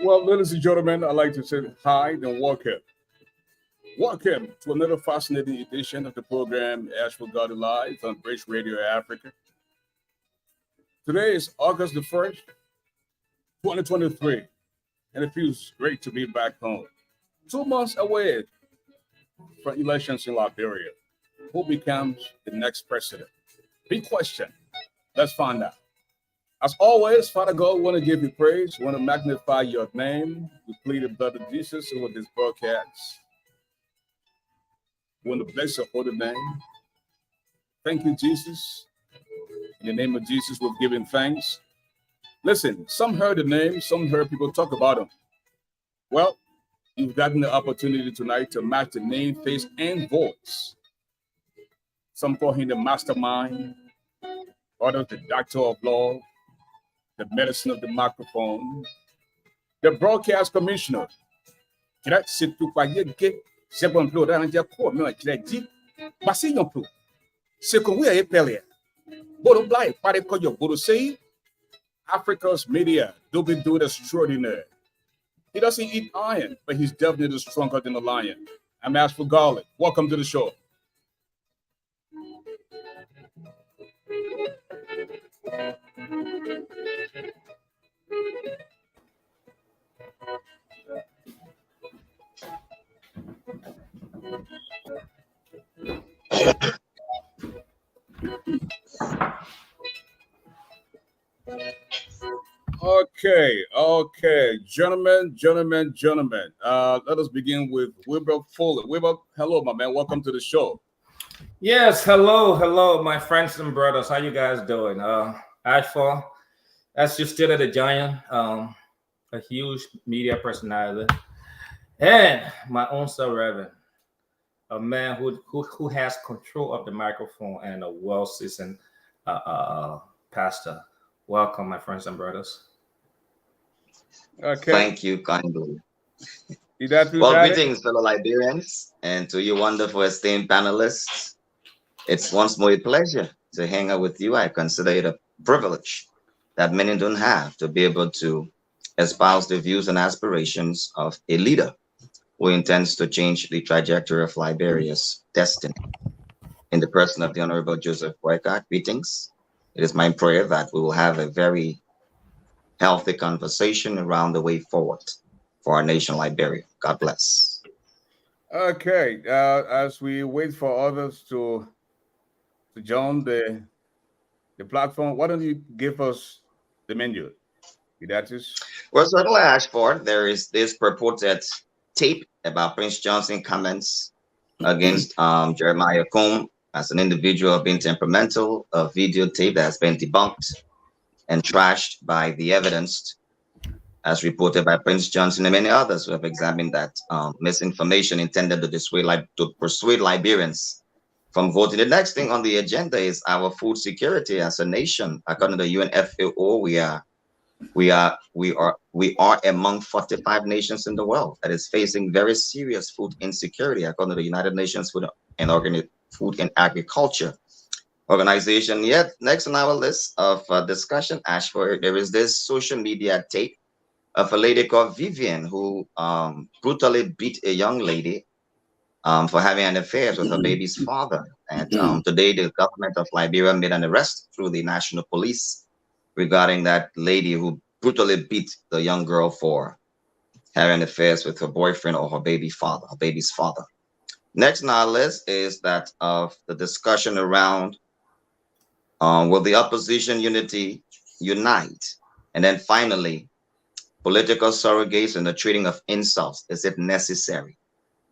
Well, ladies and gentlemen, I'd like to say hi and welcome. Welcome to another fascinating edition of the program Ashford Garley Live on British Radio Africa. Today is August the 1st, 2023, and it feels great to be back home. 2 months away from elections in Liberia. Who becomes the next president? Big question. Let's find out. As always, Father God, we want to give you praise. We want to magnify your name. We plead the blood of Jesus over this broadcast. We want to bless your holy name. Thank you, Jesus. In the name of Jesus, we've given thanks. Listen, some heard the name, some heard people talk about him. Well, you've gotten the opportunity tonight to match the name, face, and voice. Some call him the mastermind, others the doctor of law, the medicine of the microphone, the broadcast commissioner. C'est tout quoi c'est bon pour dans le cours mais tu dit parce yon pour c'est que we are pelé bodo blai pare ko yo bodo say Africa's media do be doing extraordinary. He doesn't eat iron, but he's definitely stronger than a lion. I'm ASHFORD GARLEY. Welcome to the show. Okay, gentlemen. Let us begin with Wilbur Fuller. Wilbur, hello, my man. Welcome to the show. Yes, hello, my friends and brothers. How you guys doing? ASHFORD, as you stated, a giant, a huge media personality, and my own son, Reverend, a man who has control of the microphone and a well-seasoned pastor. Welcome, my friends and brothers. Okay. Thank you kindly. Well, greetings, fellow Liberians, and to you wonderful esteemed panelists. It's once more a pleasure to hang out with you. I consider it a privilege that many don't have to be able to espouse the views and aspirations of a leader who intends to change the trajectory of Liberia's destiny. In the person of the Honorable Joseph Boycott, greetings. It is my prayer that we will have a very healthy conversation around the way forward for our nation, Liberia. God bless. Okay, as we wait for others to join the platform, why don't you give us the menu? Well, certainly, ASHFORD, there is this purported tape about Prince Johnson comments against Jeremiah Combe as an individual being temperamental, a videotape that has been debunked and trashed by the evidence, as reported by Prince Johnson and many others who have examined that misinformation intended to persuade Liberians from voting. The next thing on the agenda is our food security as a nation. According to the UNFAO, we are among 45 nations in the world that is facing very serious food insecurity, according to the United Nations Food and Agriculture Organization. Yet next on our list of discussion, ASHFORD, there is this social media tape of a lady called Vivian who brutally beat a young lady for having an affair with her baby's father. And today the government of Liberia made an arrest through the national police regarding that lady who brutally beat the young girl for having affairs with her boyfriend or her baby's father. Next on our list is that of the discussion around will the opposition unite? And then finally, political surrogates and the treating of insults. Is it necessary?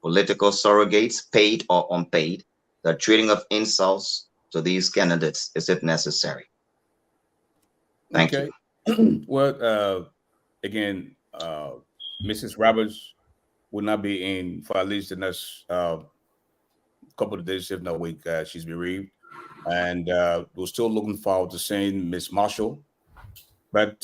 Political surrogates, paid or unpaid, the treating of insults to these candidates. Is it necessary? Thank you. Well, again, Mrs. Roberts will not be in for at least the next couple of days, if not a week. She's bereaved. And we're still looking forward to seeing Miss Marshall. But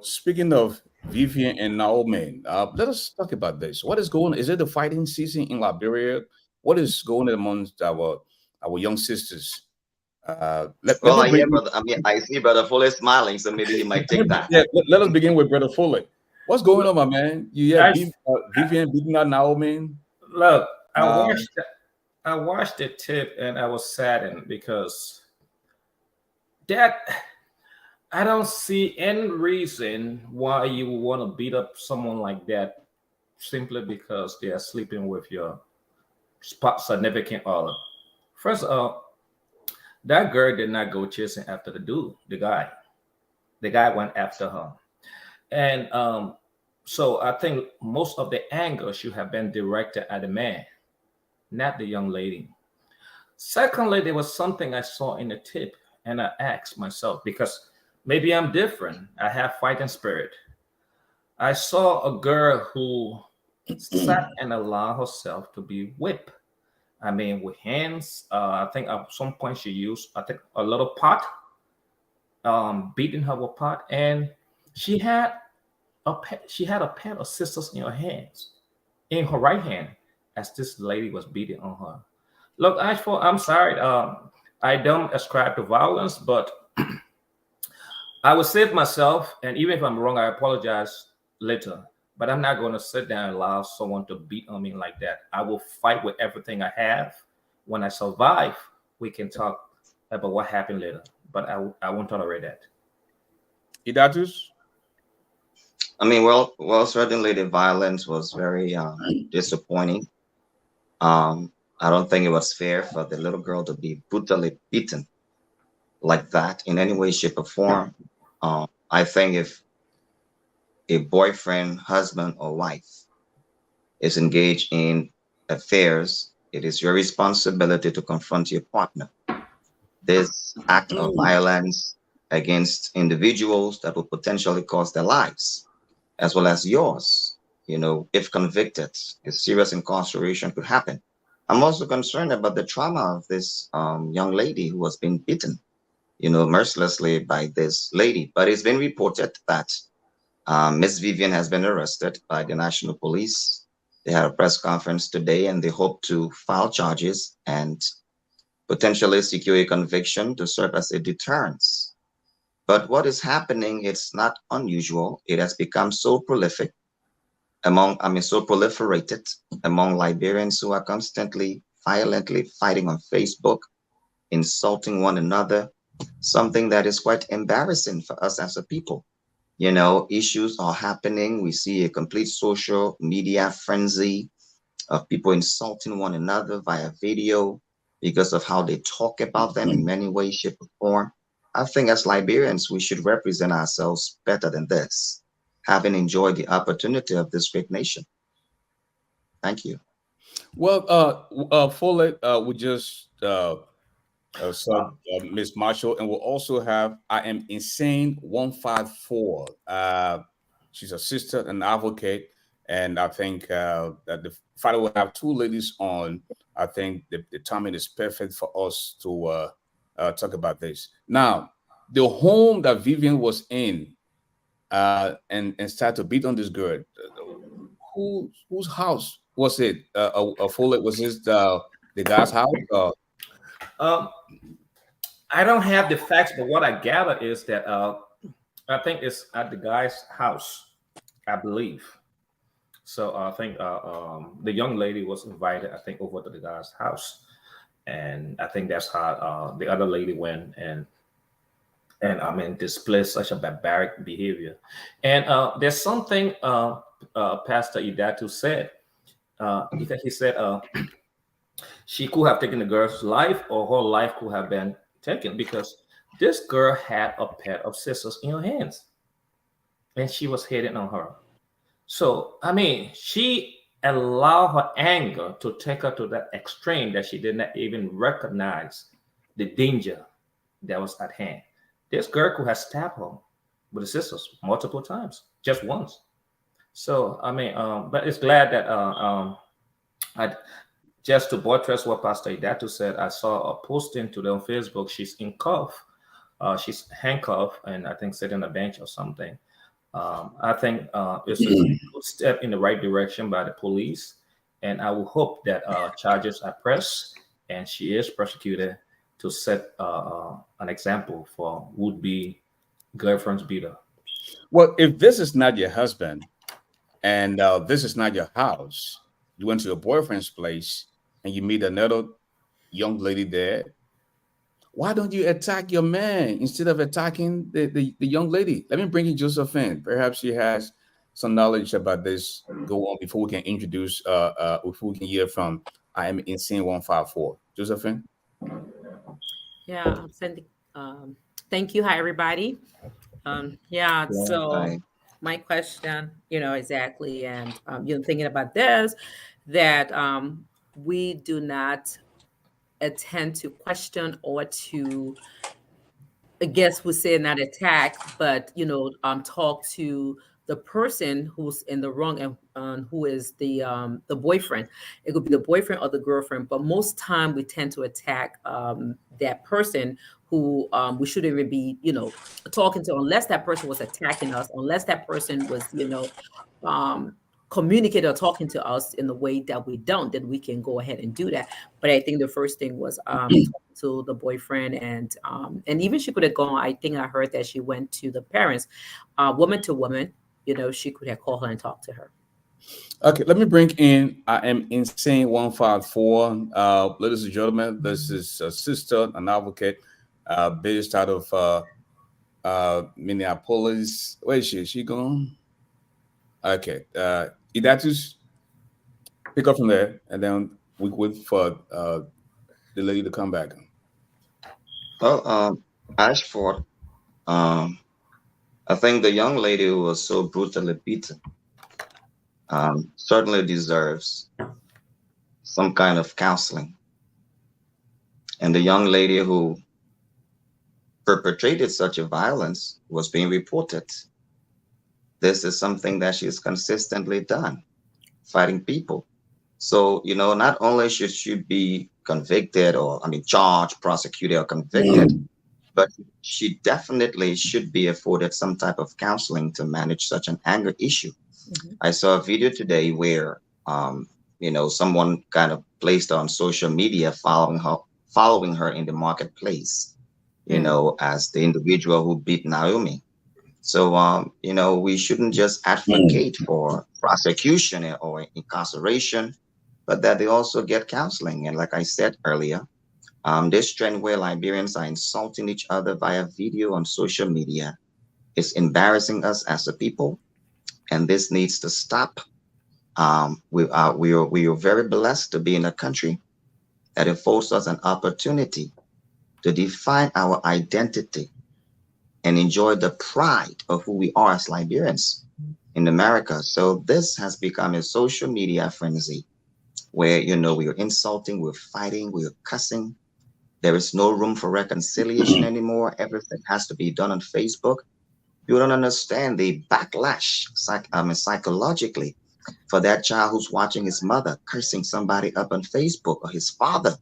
speaking of Vivian and Naomi, let us talk about this. What is going on? Is it the fighting season in Liberia? What is going on amongst our young sisters? Let Well, me I hear, bring. brother. I mean, I see Brother Fuller smiling, so maybe you might take that. Yeah, let us begin with Brother Fuller. What's going on, my man? You I, have Vivian beating out Naomi. look, Um, I watched the tip and I was saddened because that I don't see any reason why you would want to beat up someone like that simply because they are sleeping with your significant other. First of all, that girl did not go chasing after the dude, the guy. The guy went after her. And so I think most of the anger should have been directed at the man, not the young lady. Secondly, there was something I saw in the tip, and I asked myself because maybe I'm different. I have fighting spirit. I saw a girl who sat and allowed herself to be whipped. I mean, with hands. I think at some point she used, I think, a little pot, beating her with pot, and she had she had a pair of scissors in her hands, in her right hand, as this lady was beating on her. Look, Ashford, I'm sorry. I don't ascribe to violence, but I will save myself. And even if I'm wrong, I apologize later. But I'm not going to sit down and allow someone to beat on me like that. I will fight with everything I have. When I survive, we can talk about what happened later. But I won't tolerate that. Idatus? I mean, certainly the violence was very disappointing. I don't think it was fair for the little girl to be brutally beaten like that in any way, shape, or form. I think if a boyfriend, husband, or wife is engaged in affairs, it is your responsibility to confront your partner. This act of violence against individuals that will potentially cost their lives, as well as yours, if convicted, a serious incarceration could happen. I'm also concerned about the trauma of this young lady who was being beaten, mercilessly by this lady. But it's been reported that Miss Vivian has been arrested by the National Police. They had a press conference today and they hope to file charges and potentially secure a conviction to serve as a deterrence. But what is happening, it's not unusual. It has become so prolific so proliferated among Liberians who are constantly violently fighting on Facebook, insulting one another, something that is quite embarrassing for us as a people. Issues are happening. We see a complete social media frenzy of people insulting one another via video because of how they talk about them in many ways, shape, or form. I think as Liberians, we should represent ourselves better than this, having enjoyed the opportunity of this great nation. Thank you. Well, Fuller, we just saw Miss Marshall, and we'll also have I am insane 154. She's a sister, an advocate, and I think that the Friday will have two ladies on. I think the timing is perfect for us to talk about this. Now, the home that Vivian was in and started to beat on this girl. Whose house was it? A Fuller, was this the guy's house? Um, I don't have the facts, but what I gather is that I think it's at the guy's house, I believe. So I think the young lady was invited, I think, over to the guy's house, and I think that's how the other lady went and I mean display such a barbaric behavior. And there's something Pastor Idatu said. He said she could have taken the girl's life, or her life could have been taken because this girl had a pair of scissors in her hands, and she was hitting on her. So, I mean, she allowed her anger to take her to that extreme that she did not even recognize the danger that was at hand. This girl could have stabbed her with the scissors multiple times, just once. So, I mean, but it's glad that I just to buttress what Pastor Idatu said, I saw a posting today on Facebook. She's in cuff, she's handcuffed, and I think sitting on a bench or something. I think it's a good step in the right direction by the police, and I will hope that charges are pressed and she is prosecuted to set an example for would-be girlfriend's beater. Well, if this is not your husband and this is not your house, you went to your boyfriend's place and you meet another young lady there, why don't you attack your man instead of attacking the young lady? Let me bring in Josephine. Perhaps she has some knowledge about this. Go on before we can introduce, before we can hear from I am insane 154. Josephine? Yeah, thank you. Hi, everybody. Yeah, Yeah. so Right. my question, exactly, and thinking about this, that we do not attend to question or to, I guess we say not attack, but talk to the person who's in the wrong, and who is the boyfriend. It could be the boyfriend or the girlfriend, but most time we tend to attack that person who we shouldn't even be, talking to, unless that person was attacking us, unless that person was, um, communicating or talking to us in the way that we don't, then we can go ahead and do that. But I think the first thing was to the boyfriend, and even she could have gone. I think I heard that she went to the parents, woman to woman. She could have called her and talked to her. Okay, let me bring in I am insane 154. Ladies and gentlemen, this is a sister, an advocate, based out of Minneapolis. Where is she? Is she gone? Okay. Idatus, pick up from there, and then we wait for the lady to come back. Well, Ashford, um, I think the young lady who was so brutally beaten certainly deserves some kind of counseling. And the young lady who perpetrated such a violence was being reported. This is something that she's consistently done, fighting people. So, not only should she be convicted, or, I mean, charged, prosecuted, or convicted, but she definitely should be afforded some type of counseling to manage such an anger issue. Mhm. I saw a video today where, someone kind of placed on social media following her in the marketplace, Mm. as the individual who beat Naomi. So, we shouldn't just Mm. advocate for prosecution or incarceration, but that they also get counseling. And like I said earlier, this trend where Liberians are insulting each other via video on social media is embarrassing us as a people, and this needs to stop. We are very blessed to be in a country that affords us an opportunity to define our identity and enjoy the pride of who we are as Liberians in America. So this has become a social media frenzy where, we are insulting, we're fighting, we're cussing. There is no room for reconciliation anymore. Everything has to be done on Facebook. You don't understand the backlash psychologically for that child who's watching his mother cursing somebody up on Facebook, or his father,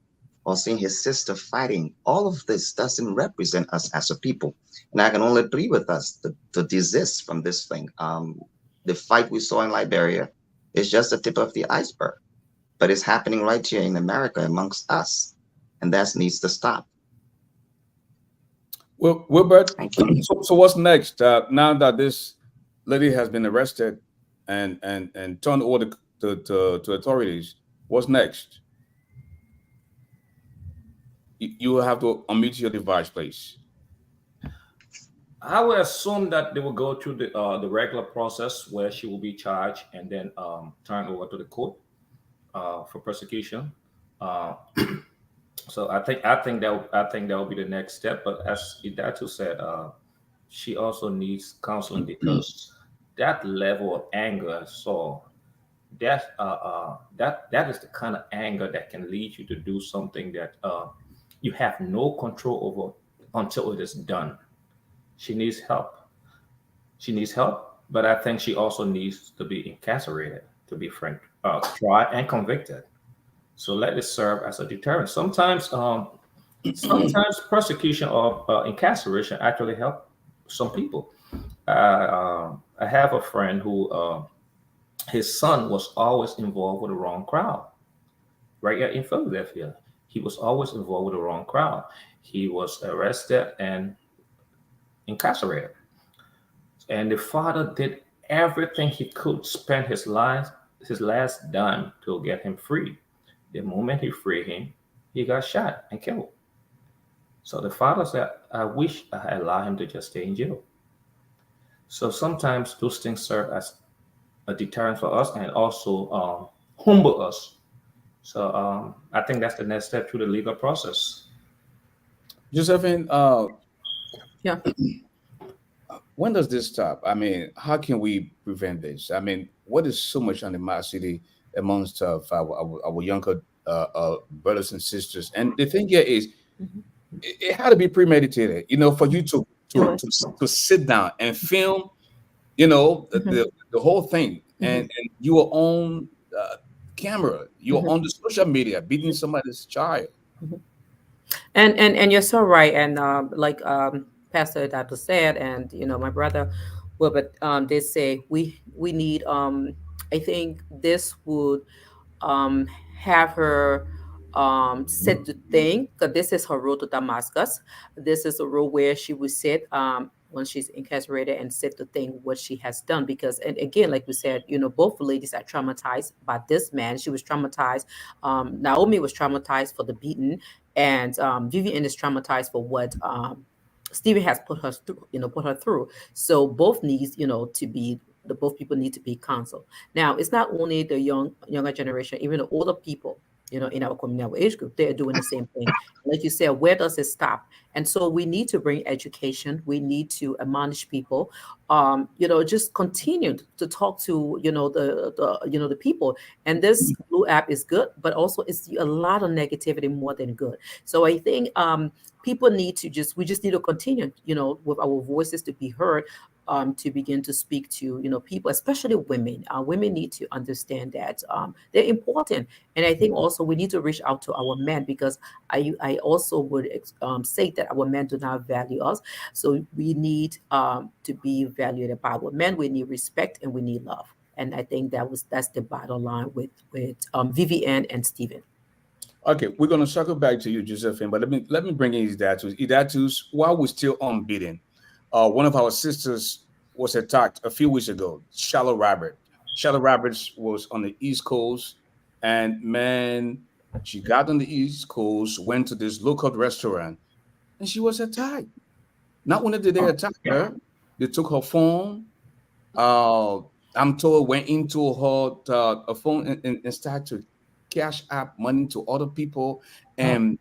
or seeing his sister fighting. All of this doesn't represent us as a people. And I can only plead with us to desist from this thing. The fight we saw in Liberia is just the tip of the iceberg, but it's happening right here in America amongst us. And that needs to stop. Well, Wilbert, Thank you. so what's next? Now that this lady has been arrested and turned over to authorities, what's next? You will have to unmute your device, please. I would assume that they will go through the regular process where she will be charged and then turned over to the court for prosecution. Uh, so I think that will be the next step. But as Idatu said, she also needs counseling because that level of anger I saw, that is the kind of anger that can lead you to do something that you have no control over until it is done. She needs help. She needs help, but I think she also needs to be incarcerated, to be frank, tried and convicted. So let it serve as a deterrent. Sometimes persecution or incarceration actually help some people. I have a friend who his son was always involved with the wrong crowd. Right here in Philadelphia, he was always involved with the wrong crowd. He was arrested and incarcerated. And the father did everything he could, spend his last dime to get him free. The moment he freed him, he got shot and killed. So the father said, I wish I had allowed him to just stay in jail. So sometimes those things serve as a deterrent for us and also humble us. So I think that's the next step through the legal process. Josephine, Yeah. when does this stop? I mean, how can we prevent this? I mean, what is so much animosity amongst our younger brothers and sisters? And the thing here is, Mhm. it had to be premeditated. You know, for you to It to was. to, to sit down and film, you know, Mhm. the whole thing, Mhm. and you were on camera, you were Mhm. on the social media beating somebody's child. Mhm. And you're so right. And like Pastor Dr. said, and my brother Wilbert did say, we need. I think this would um, have her sit to think, because this is her road to Damascus. This is a road where she would sit when she's incarcerated and sit to think what she has done. Because, and again, like we said, both ladies are traumatized by this man. She was traumatized. Naomi was traumatized for the beating, and Vivian is traumatized for what Stephen has put her through. Put her through. So both needs, to be the both people need to be counseled. Now, it's not only the younger generation, even the older people, in our community, our age group, they're doing the same thing. Like you said, where does it stop? And so we need to bring education. We need to admonish people. Just continue to talk to the people. And this Blue app is good, but also it's a lot of negativity more than good. So I think people need to we just need to continue, with our voices to be heard, to begin to speak to people, especially women. Women need to understand that they're important, and I think also we need to reach out to our men, because I also would say that our men do not value us, so we need to be valued by our men. We need respect and we need love, and I think that's the bottom line with Vivian and Stephen. Okay, we're gonna circle back to you, Josephine, but let me bring in Idatus. Idatus, while we're still unbeaten, one of our sisters was attacked a few weeks ago. Shallow Rabbit. Shallow Rabbits was on the East Coast, and man, she got on the East Coast, went to this local restaurant, and she was attacked. Not only did they attack her, they took her phone. Uh, I'm told went into her a phone and started to cash app money to other people, and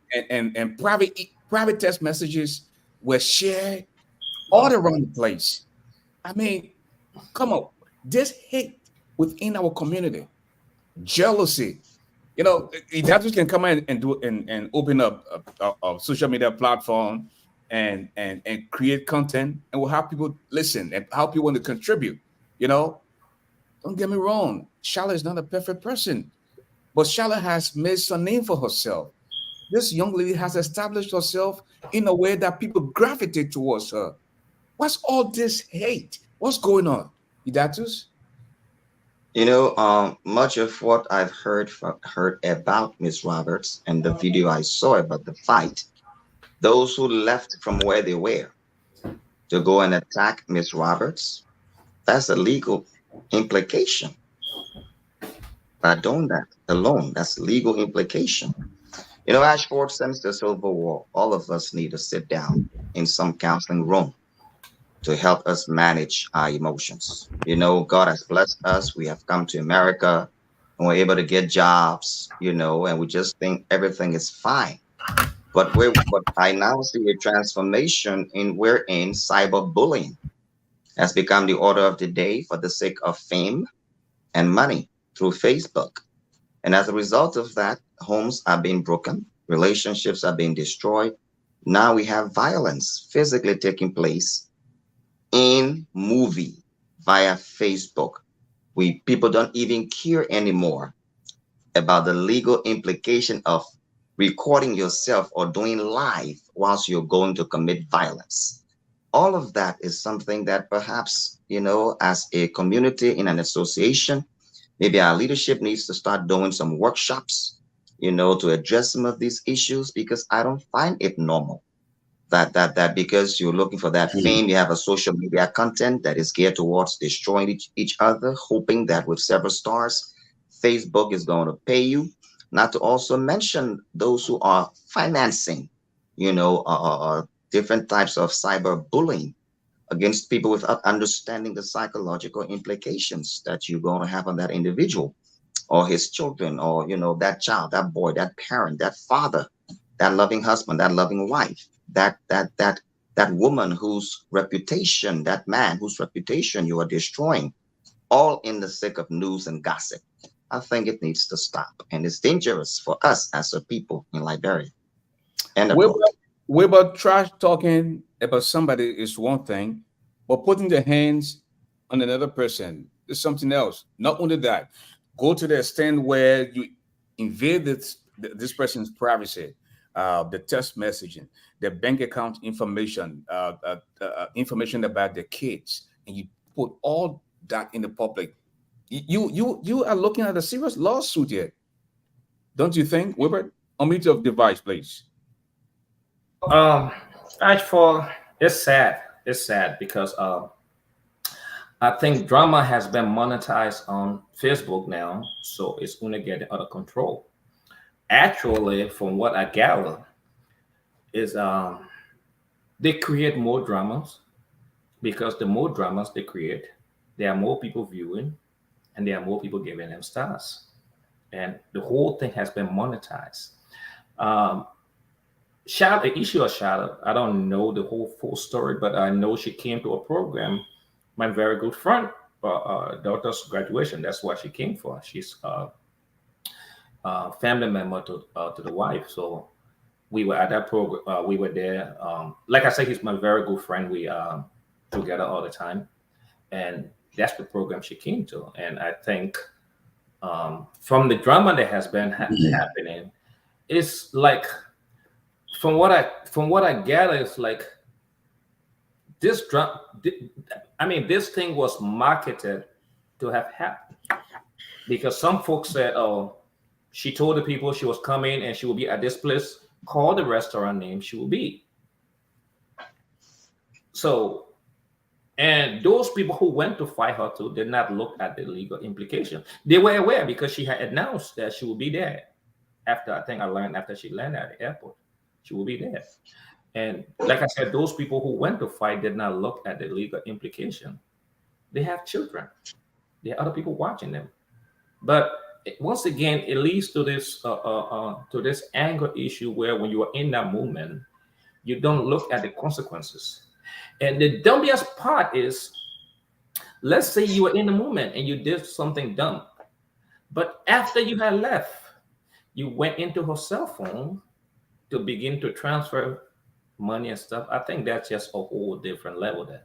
private text messages were shared all around the place. I mean, come on, this hate within our community, jealousy. That can come in and do and open up a social media platform and create content, and will have people listen and how people want to contribute. You know, don't get me wrong, Charlotte is not a perfect person, but Charlotte has made some name for herself. This young lady has established herself in a way that people gravitate towards her. What's all this hate? What's going on? Idatus? Much of what I've heard about Miss Roberts and the video I saw about the fight, those who left from where they were to go and attack Miss Roberts, that's a legal implication. By doing that alone, that's legal implication. Ashford, since the Civil War, all of us need to sit down in some counseling room to help us manage our emotions. God has blessed us. We have come to America and we're able to get jobs, and we just think everything is fine. But I now see a transformation in wherein cyberbullying has become the order of the day for the sake of fame and money through Facebook. And as a result of that, homes are being broken, relationships are being destroyed. Now we have violence physically taking place in movie via Facebook. People don't even care anymore about the legal implication of recording yourself or doing live whilst you're going to commit violence. All of that is something that perhaps, as a community in an association, Maybe our leadership needs to start doing some workshops, to address some of these issues, because I don't find it normal that because you're looking for that fame, you have a social media content that is geared towards destroying each other, hoping that with several stars, Facebook is going to pay you. Not to also mention those who are financing, different types of cyber bullying against people without understanding the psychological implications that you're going to have on that individual or his children, or that child, that boy, that parent, that father, that loving husband, that loving wife, that woman whose reputation, that man whose reputation you are destroying, all in the sake of news and gossip. I think it needs to stop, and it's dangerous for us as a people in Liberia. And Weber, trash talking about somebody is one thing, but putting the hands on another person is something else. Not only that, go to the extent where you invade this person's privacy, the text messaging, the bank account information, information about the kids, and you put all that in the public. You are looking at a serious lawsuit here, don't you think, Weber? Unmute your device, please. As for it's sad. It's sad because I think drama has been monetized on Facebook now, so it's going to get out of control. Actually, from what I gather, is they create more dramas, because the more dramas they create, there are more people viewing, and there are more people giving them stars, and the whole thing has been monetized. The issue of Shadow, I don't know the whole full story, but I know she came to a program. My very good friend, daughter's graduation. That's what she came for. She's a family member to the wife. So we were at that program. We were there. Like I said, he's my very good friend. We together all the time, and that's the program she came to. And I think from the drama that has been happening, it's like, from what I gather, it's like this thing was marketed to have happened, because some folks said, oh, she told the people she was coming and she will be at this place, call the restaurant name she will be. So, and those people who went to fight her too did not look at the legal implication. They were aware because she had announced that she will be there. After she landed at the airport, she will be there. And like I said, those people who went to fight did not look at the legal implication. They have children. There are other people watching them. But once again, it leads to this anger issue where when you are in that movement, you don't look at the consequences. And the dumbiest part is, let's say you were in the movement and you did something dumb, but after you had left, you went into her cell phone to begin to transfer money and stuff. I think that's just a whole different level there.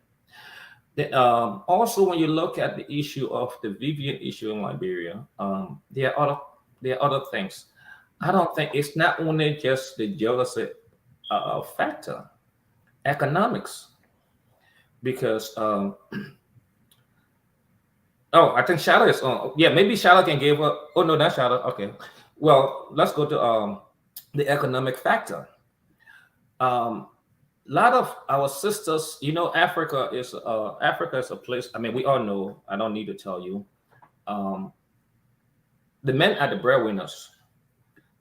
Also, when you look at the issue of the Vivian issue in Liberia, there are other things. I don't think it's not only just the jealousy factor, economics, because I think Shadow is on. Yeah, maybe Shadow can give her. Oh no, not Shadow. Okay, well, let's go to the economic factor. A lot of our sisters, Africa is a place. I mean, we all know. I don't need to tell you. The men are the breadwinners.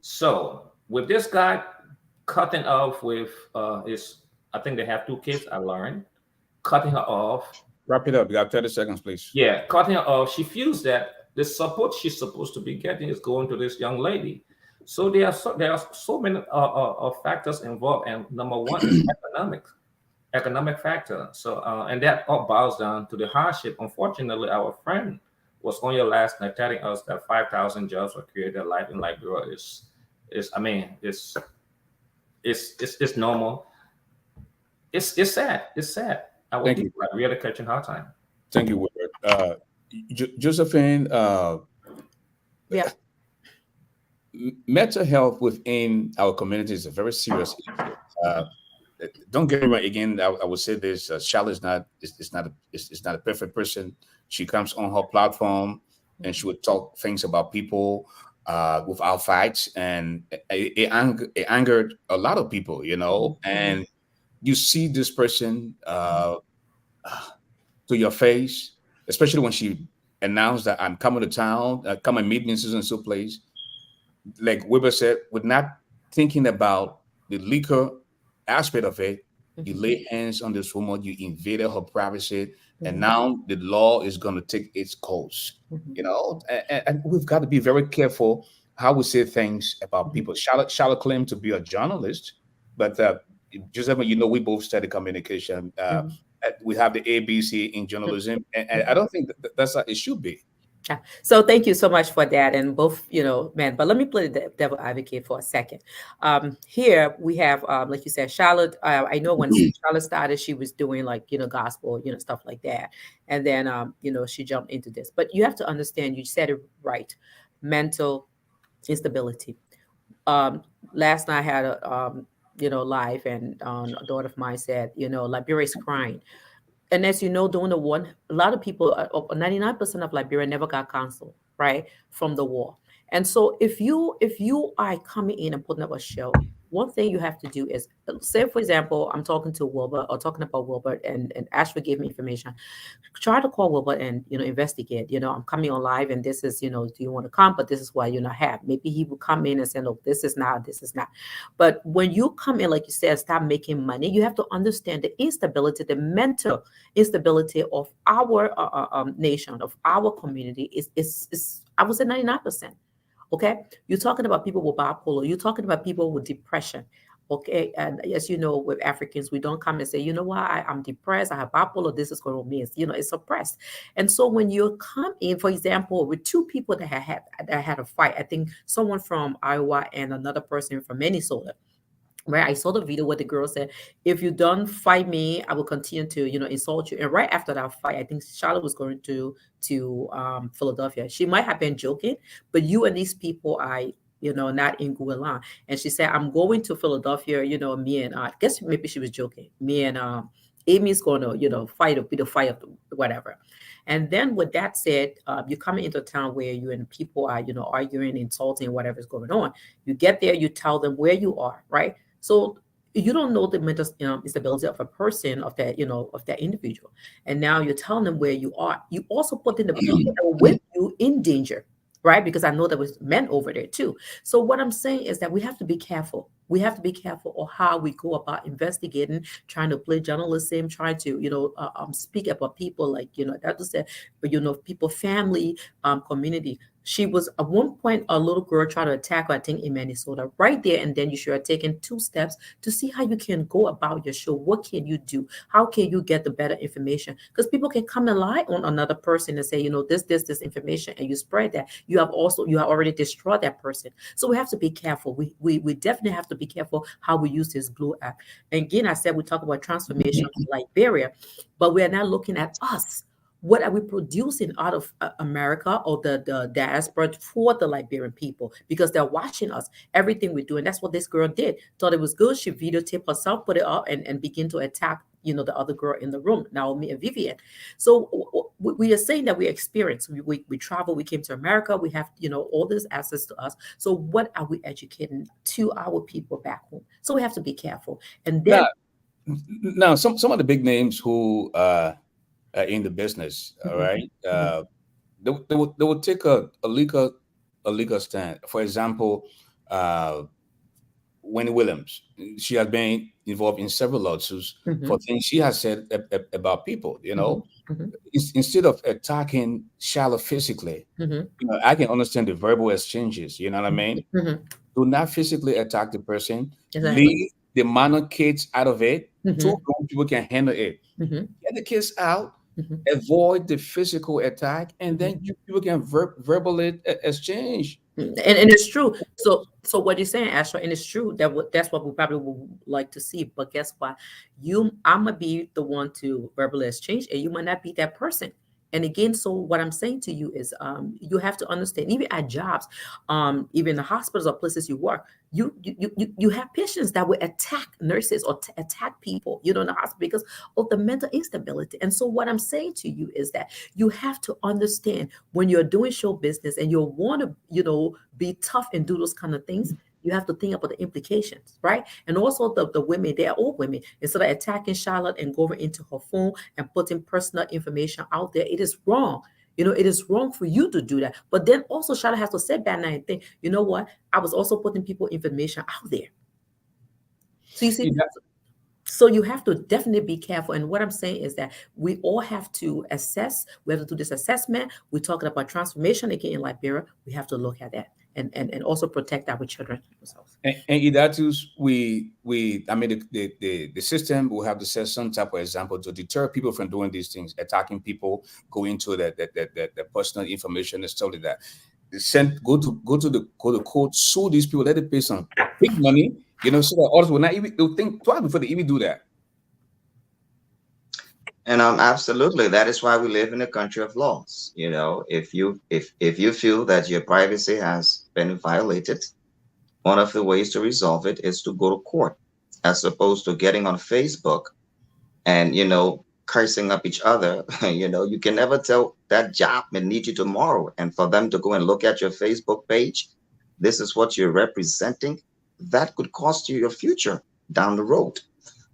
So with this guy cutting off with I think they have 2 kids. I learned, cutting her off. Wrap it up. You got 30 seconds, please. Yeah, cutting her off. She feels that the support she's supposed to be getting is going to this young lady. So there are so many factors involved, and number one is economic factor. So and that all boils down to the hardship. Unfortunately, our friend was on your last night telling us that 5,000 jobs were created. Life in Liberia is normal. It's sad. It's sad. Our people are really catching hard time. Thank you, Wilbert. Josephine. Yeah. Mental health within our community is a very serious issue. Don't get me wrong. Again, I would say this: Charlotte is not a perfect person. She comes on her platform and she would talk things about people without facts, and it angered a lot of people, and you see this person to your face, especially when she announced that I'm coming to town, come and meet me in so and so place. Like Weber said, with not thinking about the liquor aspect of it, you lay hands on this woman, you invaded her privacy, and now the law is going to take its course. And we've got to be very careful how we say things about people. Charlotte claimed to be a journalist, but Joseph, we both study communication. We have the ABC in journalism, and I don't think that's how it should be. Yeah. So thank you so much for that. And both, man, but let me play the devil advocate for a second. Here we have, like you said, Charlotte. I know when Charlotte started, she was doing like, gospel, stuff like that. And then, she jumped into this. But you have to understand, you said it right, mental instability. Last night I had a, live, and a daughter of mine said, Liberia is crying. And as you know, during the war, a lot of people, 99% of Liberia never got counsel, right, from the war. And so if you are coming in and putting up a show, one thing you have to do is, say, for example, I'm talking to Wilbert or talking about Wilbert, and Ashford gave me information. Try to call Wilbert and, investigate, I'm coming on live, and this is, do you want to come? But this is why you're not have. Maybe he will come in and say, no, this is not. But when you come in, like you said, start making money, you have to understand the instability, the mental instability of our nation, of our community is I would say 99%. Okay, you're talking about people with bipolar. You're talking about people with depression. Okay, and as you know, with Africans, we don't come and say, I'm depressed, I have bipolar, this is what it means. It's suppressed. And so when you come in, for example, with two people that had a fight, I think someone from Iowa and another person from Minnesota. Right, I saw the video where the girl said, "If you don't fight me, I will continue to, insult you." And right after that fight, I think Charlotte was going to Philadelphia. She might have been joking, but you and these people are, not in Guilan. And she said, "I'm going to Philadelphia." Me and I guess maybe she was joking. Me and Amy's going to, fight a fight of whatever. And then with that said, you come into a town where you and people are, arguing, insulting, whatever's going on. You get there, you tell them where you are, right? So you don't know the mental instability of a person, of that, of that individual. And now you're telling them where you are. You also put in the people that are with you in danger, right? Because I know there was men over there too. So what I'm saying is that we have to be careful. We have to be careful of how we go about investigating, trying to play journalism, trying to, speak about people like, that was said, people, family, community. She was at one point, a little girl tried to attack her, I think in Minnesota, right there. And then you should have taken 2 steps to see how you can go about your show. What can you do? How can you get the better information? Because people can come and lie on another person and say, this information, and you spread that. You have already destroyed that person. So we have to be careful. We definitely have to be careful how we use this Blue app. And again, I said we talk about transformation in Liberia, but we are not looking at us. What are we producing out of America or the diaspora for the Liberian people? Because they're watching us, everything we do. And that's what this girl did. Thought it was good. She videotaped herself, put it up, and begin to attack, the other girl in the room, Naomi and Vivian. So we are saying that we experience, we travel, we came to America, we have, all this access to us. So what are we educating to our people back home? So we have to be careful. And then now some of the big names who in the business, all right, they would take a legal stand. For example, Wendy Williams, she has been involved in several lawsuits for things she has said about people. Instead of attacking Charlotte physically, I can understand the verbal exchanges. You know what I mean? Do not physically attack the person. Exactly. Leave the minor kids out of it. 2 grown people can handle it. Get the kids out. Avoid the physical attack, and then people can verbally exchange. And it's true. So what you're saying, Asher, and it's true that's what we probably would like to see. But guess what? I'm gonna be the one to verbally exchange, and you might not be that person. And again, so what I'm saying to you is, you have to understand, even at jobs, even the hospitals or places you work, you have patients that will attack nurses or attack people, in the hospital because of the mental instability. And so what I'm saying to you is that you have to understand when you're doing show business and you want to, be tough and do those kind of things. You have to think about the implications, right? And also the women, they are all women. Instead of attacking Charlotte and going into her phone and putting personal information out there, it is wrong. It is wrong for you to do that. But then also Charlotte has to sit back now and think, you know what? I was also putting people information out there. So you see, so you have to definitely be careful. And what I'm saying is that we all have to assess. We have to do this assessment. We're talking about transformation again in Liberia. We have to look at that and also protect our children themselves. And Idatus, I mean, the system will have to set some type of example to deter people from doing these things, attacking people, going to the personal information and stuff like that. Go to the court, sue these people, let them pay some big money, so that others will not even, they'll think twice before they even do that. And absolutely, that is why we live in a country of laws. If you feel that your privacy has been violated, one of the ways to resolve it is to go to court, as opposed to getting on Facebook and cursing up each other. You can never tell, that job may need you tomorrow, and for them to go and look at your Facebook page, this is what you're representing, that could cost you your future down the road.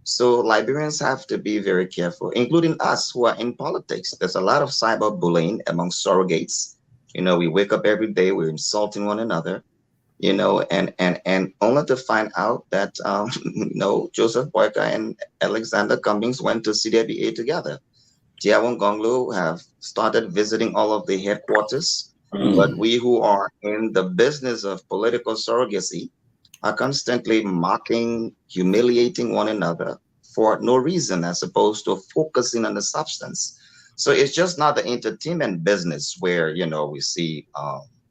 So Liberians have to be very careful, including us who are in politics. There's a lot of cyberbullying among surrogates. We wake up every day, we're insulting one another, and only to find out that, Joseph Boyka and Alexander Cummings went to CWA together. Jiawon Gonglu have started visiting all of the headquarters, but we who are in the business of political surrogacy are constantly mocking, humiliating one another for no reason, as opposed to focusing on the substance. So it's just not the entertainment business where, we see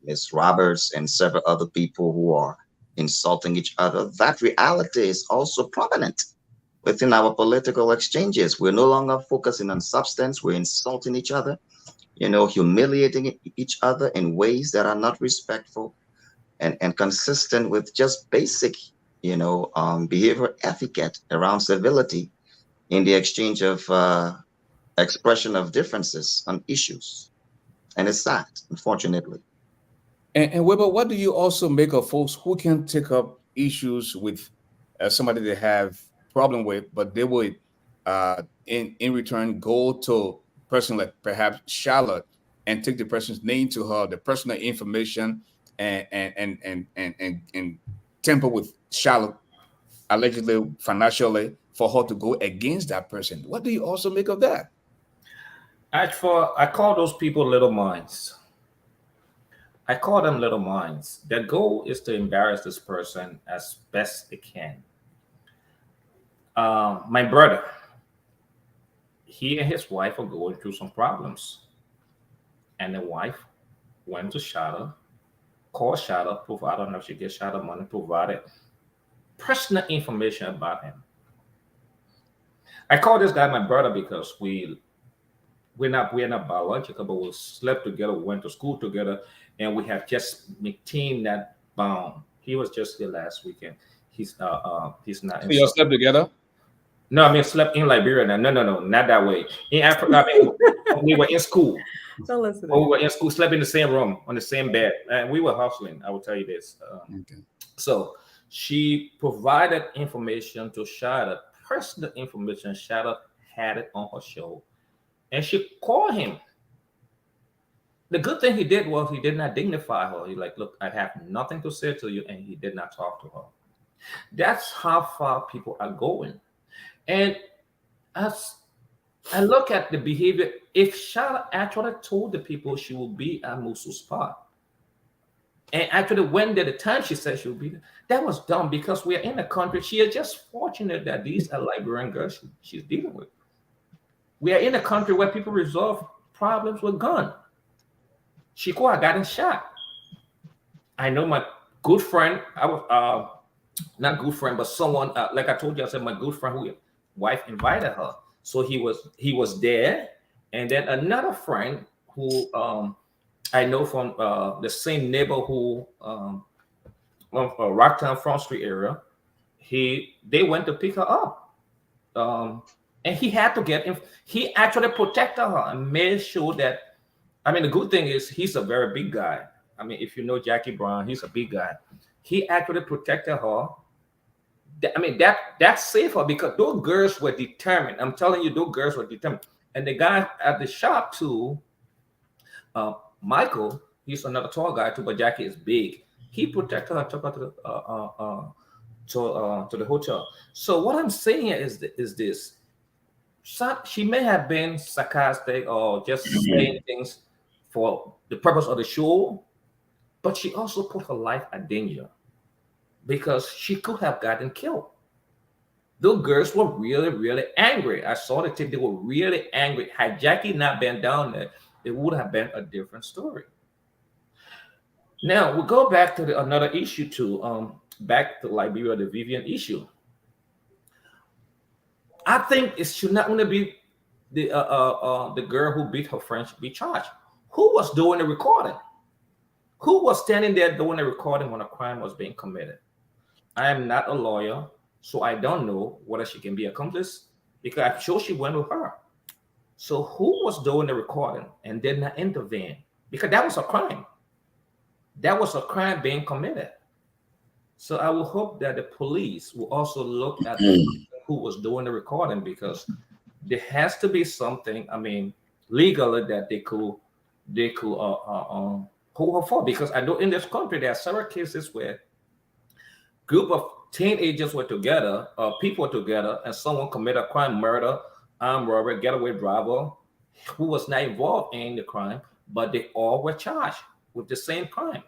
Ms. Roberts and several other people who are insulting each other. That reality is also prominent within our political exchanges. We're no longer focusing on substance. We're insulting each other, humiliating each other in ways that are not respectful and consistent with just basic, behavior etiquette around civility in the exchange of expression of differences on issues. And it's sad, unfortunately. And Weber, what do you also make of folks who can take up issues with somebody they have problem with, but they would in return go to a person like perhaps Charlotte and take the person's name to her, the personal information, and tamper with Charlotte allegedly financially for her to go against that person? What do you also make of that? Actually, I call those people little minds. I call them little minds. Their goal is to embarrass this person as best they can. My brother, he and his wife are going through some problems. And the wife went to Charlotte, called Charlotte, I don't know if she gets Charlotte money, provided personal information about him. I call this guy my brother because we're not biological, but we slept together, we went to school together, and we have just maintained that bond. He was just here last weekend. He's not. So you slept together? No, I mean slept in Liberia. No, not that way. In Africa, we were in school. Don't listen. We were in school, slept in the same room on the same bed, and we were hustling. I will tell you this. Okay. So she provided information to Charlotte, personal information. Charlotte had it on her show, and she called him. The good thing he did was he did not dignify her. He's like, look, I have nothing to say to you, and he did not talk to her. That's how far people are going. And as I look at the behavior, if Charlotte actually told the people she will be at Musu's spot, and actually when there the time she said she would be there, that was dumb because we are in a country. She is just fortunate that these are Liberian girls she's dealing with. We are in a country where people resolve problems with guns. Shikoa got shot. I know my good friend, I was not good friend, but someone like I told you, I said my good friend who wife invited her. So he was there, And then another friend who I know from the same neighbor who of Rocktown Front Street area, they went to pick her up. Um, and he had to get him. He actually protected her and made sure that. I mean, the good thing is he's a very big guy. I mean, if you know Jackie Brown, he's a big guy. He actually protected her. I mean, that's safer because those girls were determined. I'm telling you, those girls were determined. And the guy at the shop too, Michael, he's another tall guy too, but Jackie is big. He protected her, took her to the hotel. So what I'm saying is this: she may have been sarcastic or just saying things for the purpose of the show, but she also put her life at danger because she could have gotten killed. Those girls were really, really angry. I saw the tape; they were really angry. Had Jackie not been down there, it would have been a different story. Now we go back to another issue too. Back to Liberia, the Vivian issue. I think it should not only be the girl who beat her friend should be charged. Who was doing the recording? Who was standing there doing the recording when a crime was being committed? I am not a lawyer, so I don't know whether she can be accomplice because I'm sure she went with her. So who was doing the recording and did not intervene? Because that was a crime. That was a crime being committed. So I will hope that the police will also look at who was doing the recording because there has to be something. I mean, legally that they could hold her for. Because I know in this country there are several cases where group of teenagers were together, people were together, and someone committed a crime, murder, armed robbery, getaway driver, who was not involved in the crime, but they all were charged with the same crime.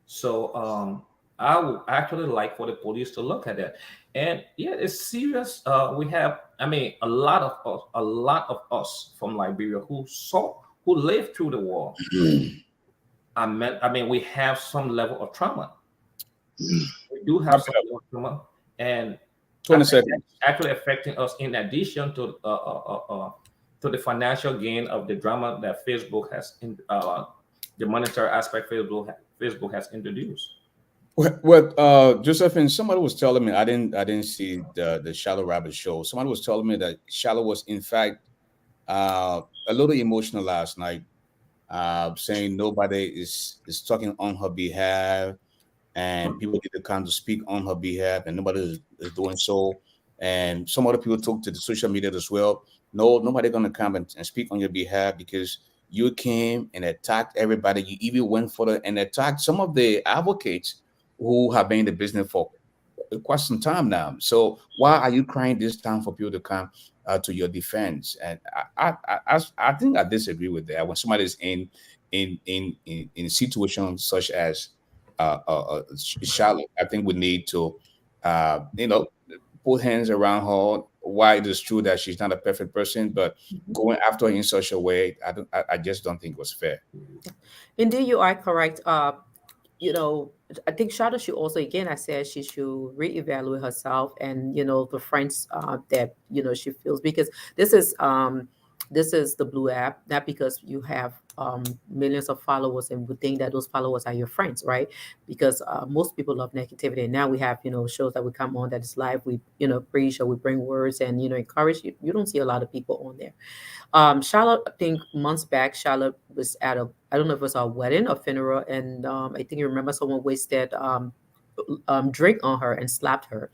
So I would actually like for the police to look at that. And yeah, it's serious. We have, I mean, a lot of us from Liberia who lived through the war. I mean, we have some level of trauma. We do have some level of trauma, and 20 seconds. Actually affecting us in addition to the financial gain of the drama that Facebook has the monetary aspect Facebook has introduced. Josephine, somebody was telling me I didn't see the Shallow Rabbit show. Somebody was telling me that Shallow was in fact a little emotional last night, saying nobody is talking on her behalf, and people need to come to speak on her behalf, and nobody is doing so. And some other people took to the social media as well. No, nobody gonna come and speak on your behalf because you came and attacked everybody. You even went for and attacked some of the advocates who have been in the business for quite some time now. So why are you crying this time for people to come to your defense? And I think I disagree with that. When somebody's in situations such as Charlotte, I think we need to put hands around her. Why it is true that she's not a perfect person, but going after her in such a way, I just don't think was fair. Indeed, you are correct. I think Shada should also, again, I said she should reevaluate herself and, the friends that, she feels, because this is the Blue app, not because you have millions of followers and would think that those followers are your friends, right? Because most people love negativity. And now we have, shows that we come on that is live. We, preach or we bring words and, encourage you. You don't see a lot of people on there. Charlotte, I think months back, Charlotte was at I don't know if it was a wedding or funeral, and I think you remember someone wasted drink on her and slapped her.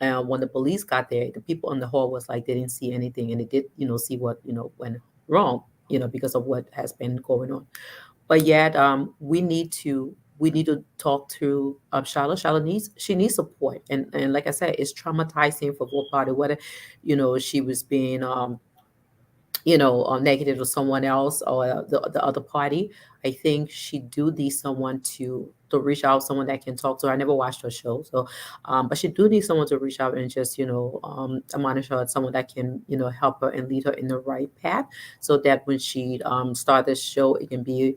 And when the police got there, the people in the hall was like they didn't see anything, and they did, see what went wrong, because of what has been going on. But yet, we need to talk to Charlotte. She needs support, and like I said, it's traumatizing for both parties. Whether she was being negative to someone else or the other party. I think she do need someone to reach out, someone that can talk to her. I never watched her show, so but she do need someone to reach out and just admonish her, someone that can help her and lead her in the right path, so that when she start this show, it can be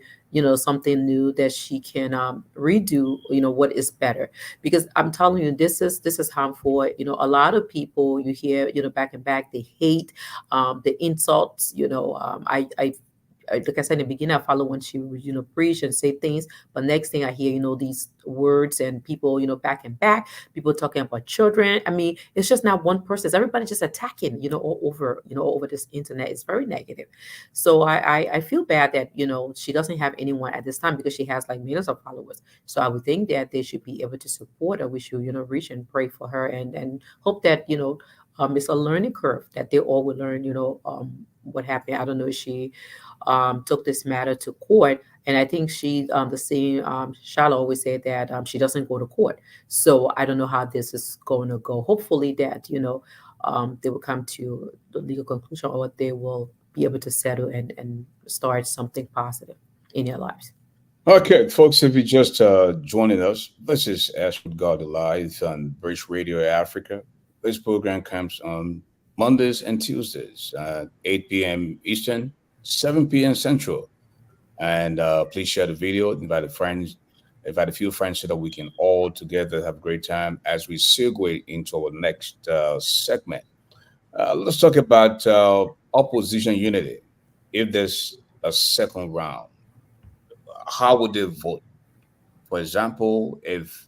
something new that she can redo, what is better. Because I'm telling you, this is harmful. A lot of people you hear, back and back, they hate the insults. Like I said in the beginning, I follow when she would, preach and say things. But next thing I hear, these words and people, back and back, people talking about children. I mean, it's just not one person. It's everybody just attacking, all over this internet. It's very negative. So I feel bad that, she doesn't have anyone at this time because she has like millions of followers. So I would think that they should be able to support her. We should, reach and pray for her and hope that, it's a learning curve that they all will learn, what happened. I don't know if she took this matter to court. And I think she, the same, Charlotte always said that she doesn't go to court. So I don't know how this is going to go. Hopefully that, they will come to the legal conclusion, or they will be able to settle and start something positive in their lives. Okay, folks, if you're just joining us, this is Ashford Garley Live on British Radio Africa. This program comes on Mondays and Tuesdays at 8 p.m. Eastern, 7 p.m. Central. And please share the video, invite a few friends so that we can all together have a great time as we segue into our next segment. Let's talk about opposition unity. If there's a second round, how would they vote? For example, if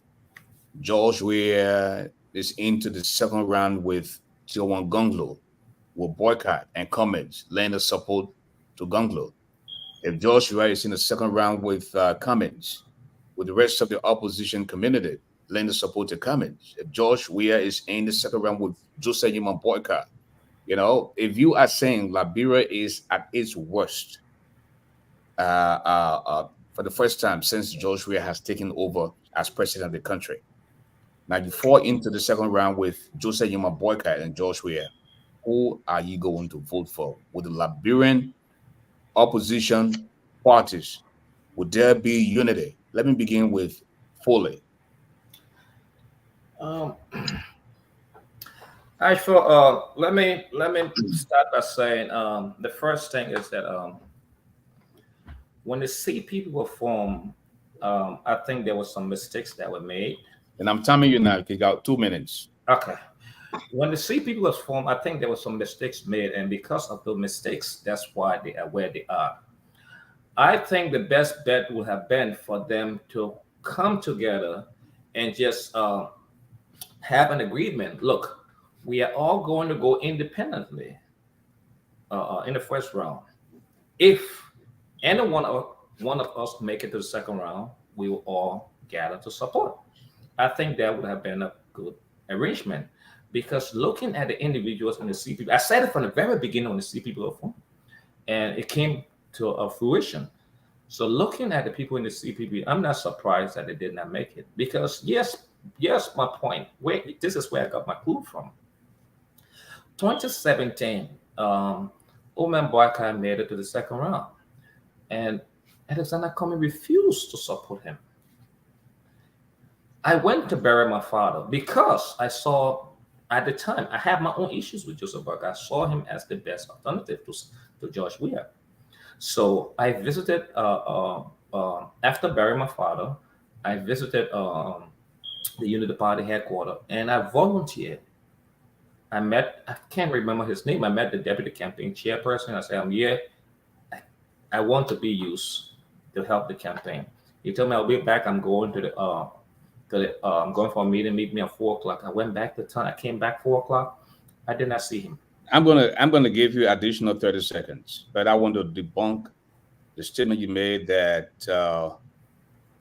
George Weah is into the second round with Tiawan Gonglo, will boycott and comment, lend their support to Gonglo. If George Weah is in the second round with Cummins, with the rest of the opposition community, lend their support to Cummins. If George Weah is in the second round with Jose Yuman boycott, if you are saying Liberia is at its worst, for the first time since George Weah has taken over as president of the country. Now you fall into the second round with Jose Yuma Boycott and George Weah. Who are you going to vote for? With the Liberian opposition parties, would there be unity? Let me begin with Foley. I feel let me start by saying the first thing is that when the CP were formed, I think there were some mistakes that were made. And I'm telling you now, you got 2 minutes. Okay. When the CP was formed, I think there were some mistakes made, and because of those mistakes, that's why they are where they are. I think the best bet would have been for them to come together and just have an agreement. Look, we are all going to go independently in the first round. If any one of us make it to the second round, we will all gather to support. I think that would have been a good arrangement, because looking at the individuals in the CPP, I said it from the very beginning when the CPP were formed, and it came to a fruition. So looking at the people in the CPP, I'm not surprised that they did not make it, because yes, my point. This is where I got my clue from. 2017, Oman Boyka made it to the second round, and Alexander Cummings refused to support him. I went to bury my father because I saw, at the time, I had my own issues with Joseph Burke. I saw him as the best alternative to George Weah. So I visited, after burying my father, I visited the Unity Party headquarters, and I volunteered. I can't remember his name. I met the deputy campaign chairperson. I said, I want to be used to help the campaign. He told me I'll be back. I'm going to I'm going for a meeting. Meet me at 4:00. I went back to town. I came back 4:00. I did not see him. I'm gonna give you additional 30 seconds, but I want to debunk the statement you made that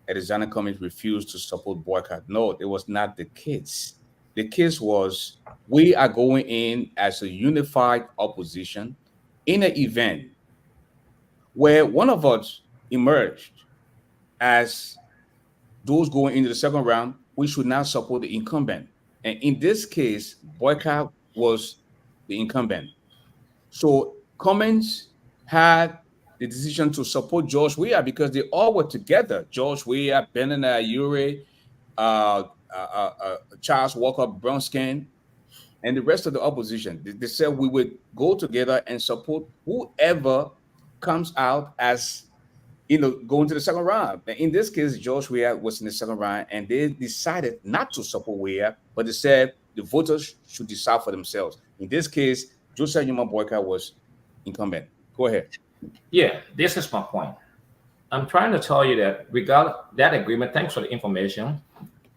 Alexander Cummings refused to support boycott. No, it was not the case. The case was, we are going in as a unified opposition in an event where one of us emerged as those going into the second round. We should now support the incumbent. And in this case, boycott was the incumbent. So Cummings had the decision to support George Weah because they all were together. George Weah, Benin Ayure, Charles Walker Bronskin, and the rest of the opposition. They said we would go together and support whoever comes out as going to the second round. In this case, George Weah was in the second round, and they decided not to support Weah, but they said the voters should decide for themselves. In this case, Joseph Yuma Boyka was incumbent. Go ahead. Yeah, this is my point. I'm trying to tell you that regardless that agreement, thanks for the information,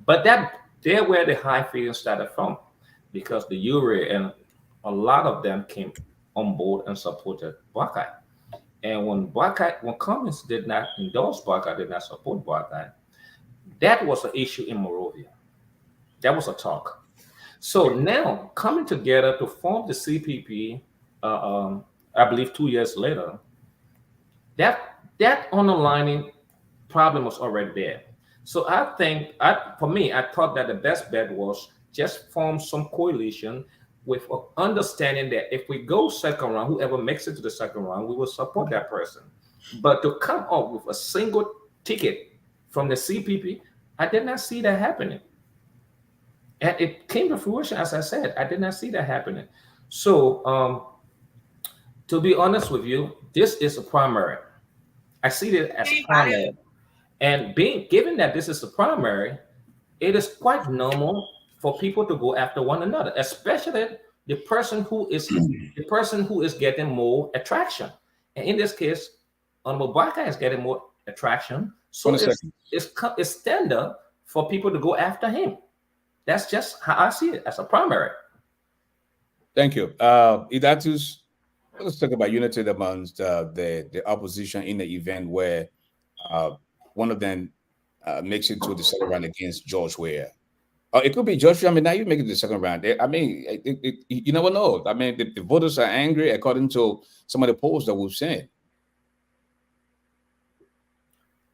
but there where the high feeling started from, because the URI and a lot of them came on board and supported Buckeye. And when Cummins did not endorse Buckeye, did not support Buckeye, that was an issue in Monrovia. That was a talk. So now coming together to form the CPP, I believe 2 years later, that underlining problem was already there. So I think, for me, I thought that the best bet was just form some coalition with understanding that if we go second round, whoever makes it to the second round, we will support that person. But to come up with a single ticket from the CPP, I did not see that happening. And it came to fruition, as I said, I did not see that happening. So to be honest with you, this is a primary. I see it as a primary. And given that this is a primary, it is quite normal for people to go after one another, especially the person who is getting more attraction. And in this case, Honorable Barker is getting more attraction. So it's standard for people to go after him. That's just how I see it as a primary. Thank you. Idatus, let's talk about unity amongst the opposition in the event where one of them makes it to the second round against George Weah. It could be George. I mean, now you make it to the second round. I mean, you never know. I mean, the voters are angry according to some of the polls that we've seen.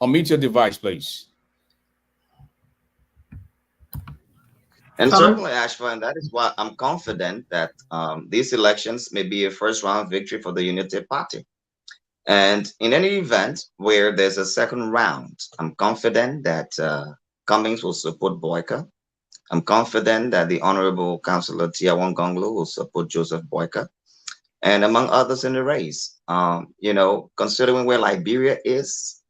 Unmute your device, please. And certainly, Ashford, and that is why I'm confident that these elections may be a first round victory for the Unity Party. And in any event where there's a second round, I'm confident that Cummings will support Boyka. I'm confident that the Honorable Councillor Tiawan Gonglo will support Joseph Boyka, and among others in the race. Considering where Liberia is,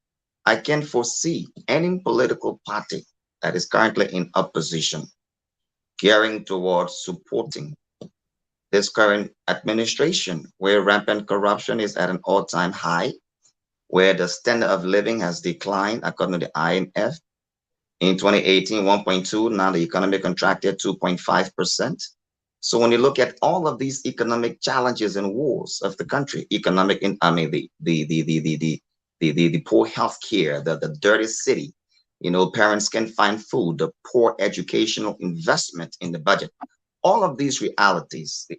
I can foresee any political party that is currently in opposition gearing towards supporting this current administration, where rampant corruption is at an all-time high, where the standard of living has declined according to the IMF. In 2018, 1.2, now the economy contracted 2.5%. So when you look at all of these economic challenges and wars of the country, the poor health care, the dirty city, parents can find food, the poor educational investment in the budget, all of these realities, the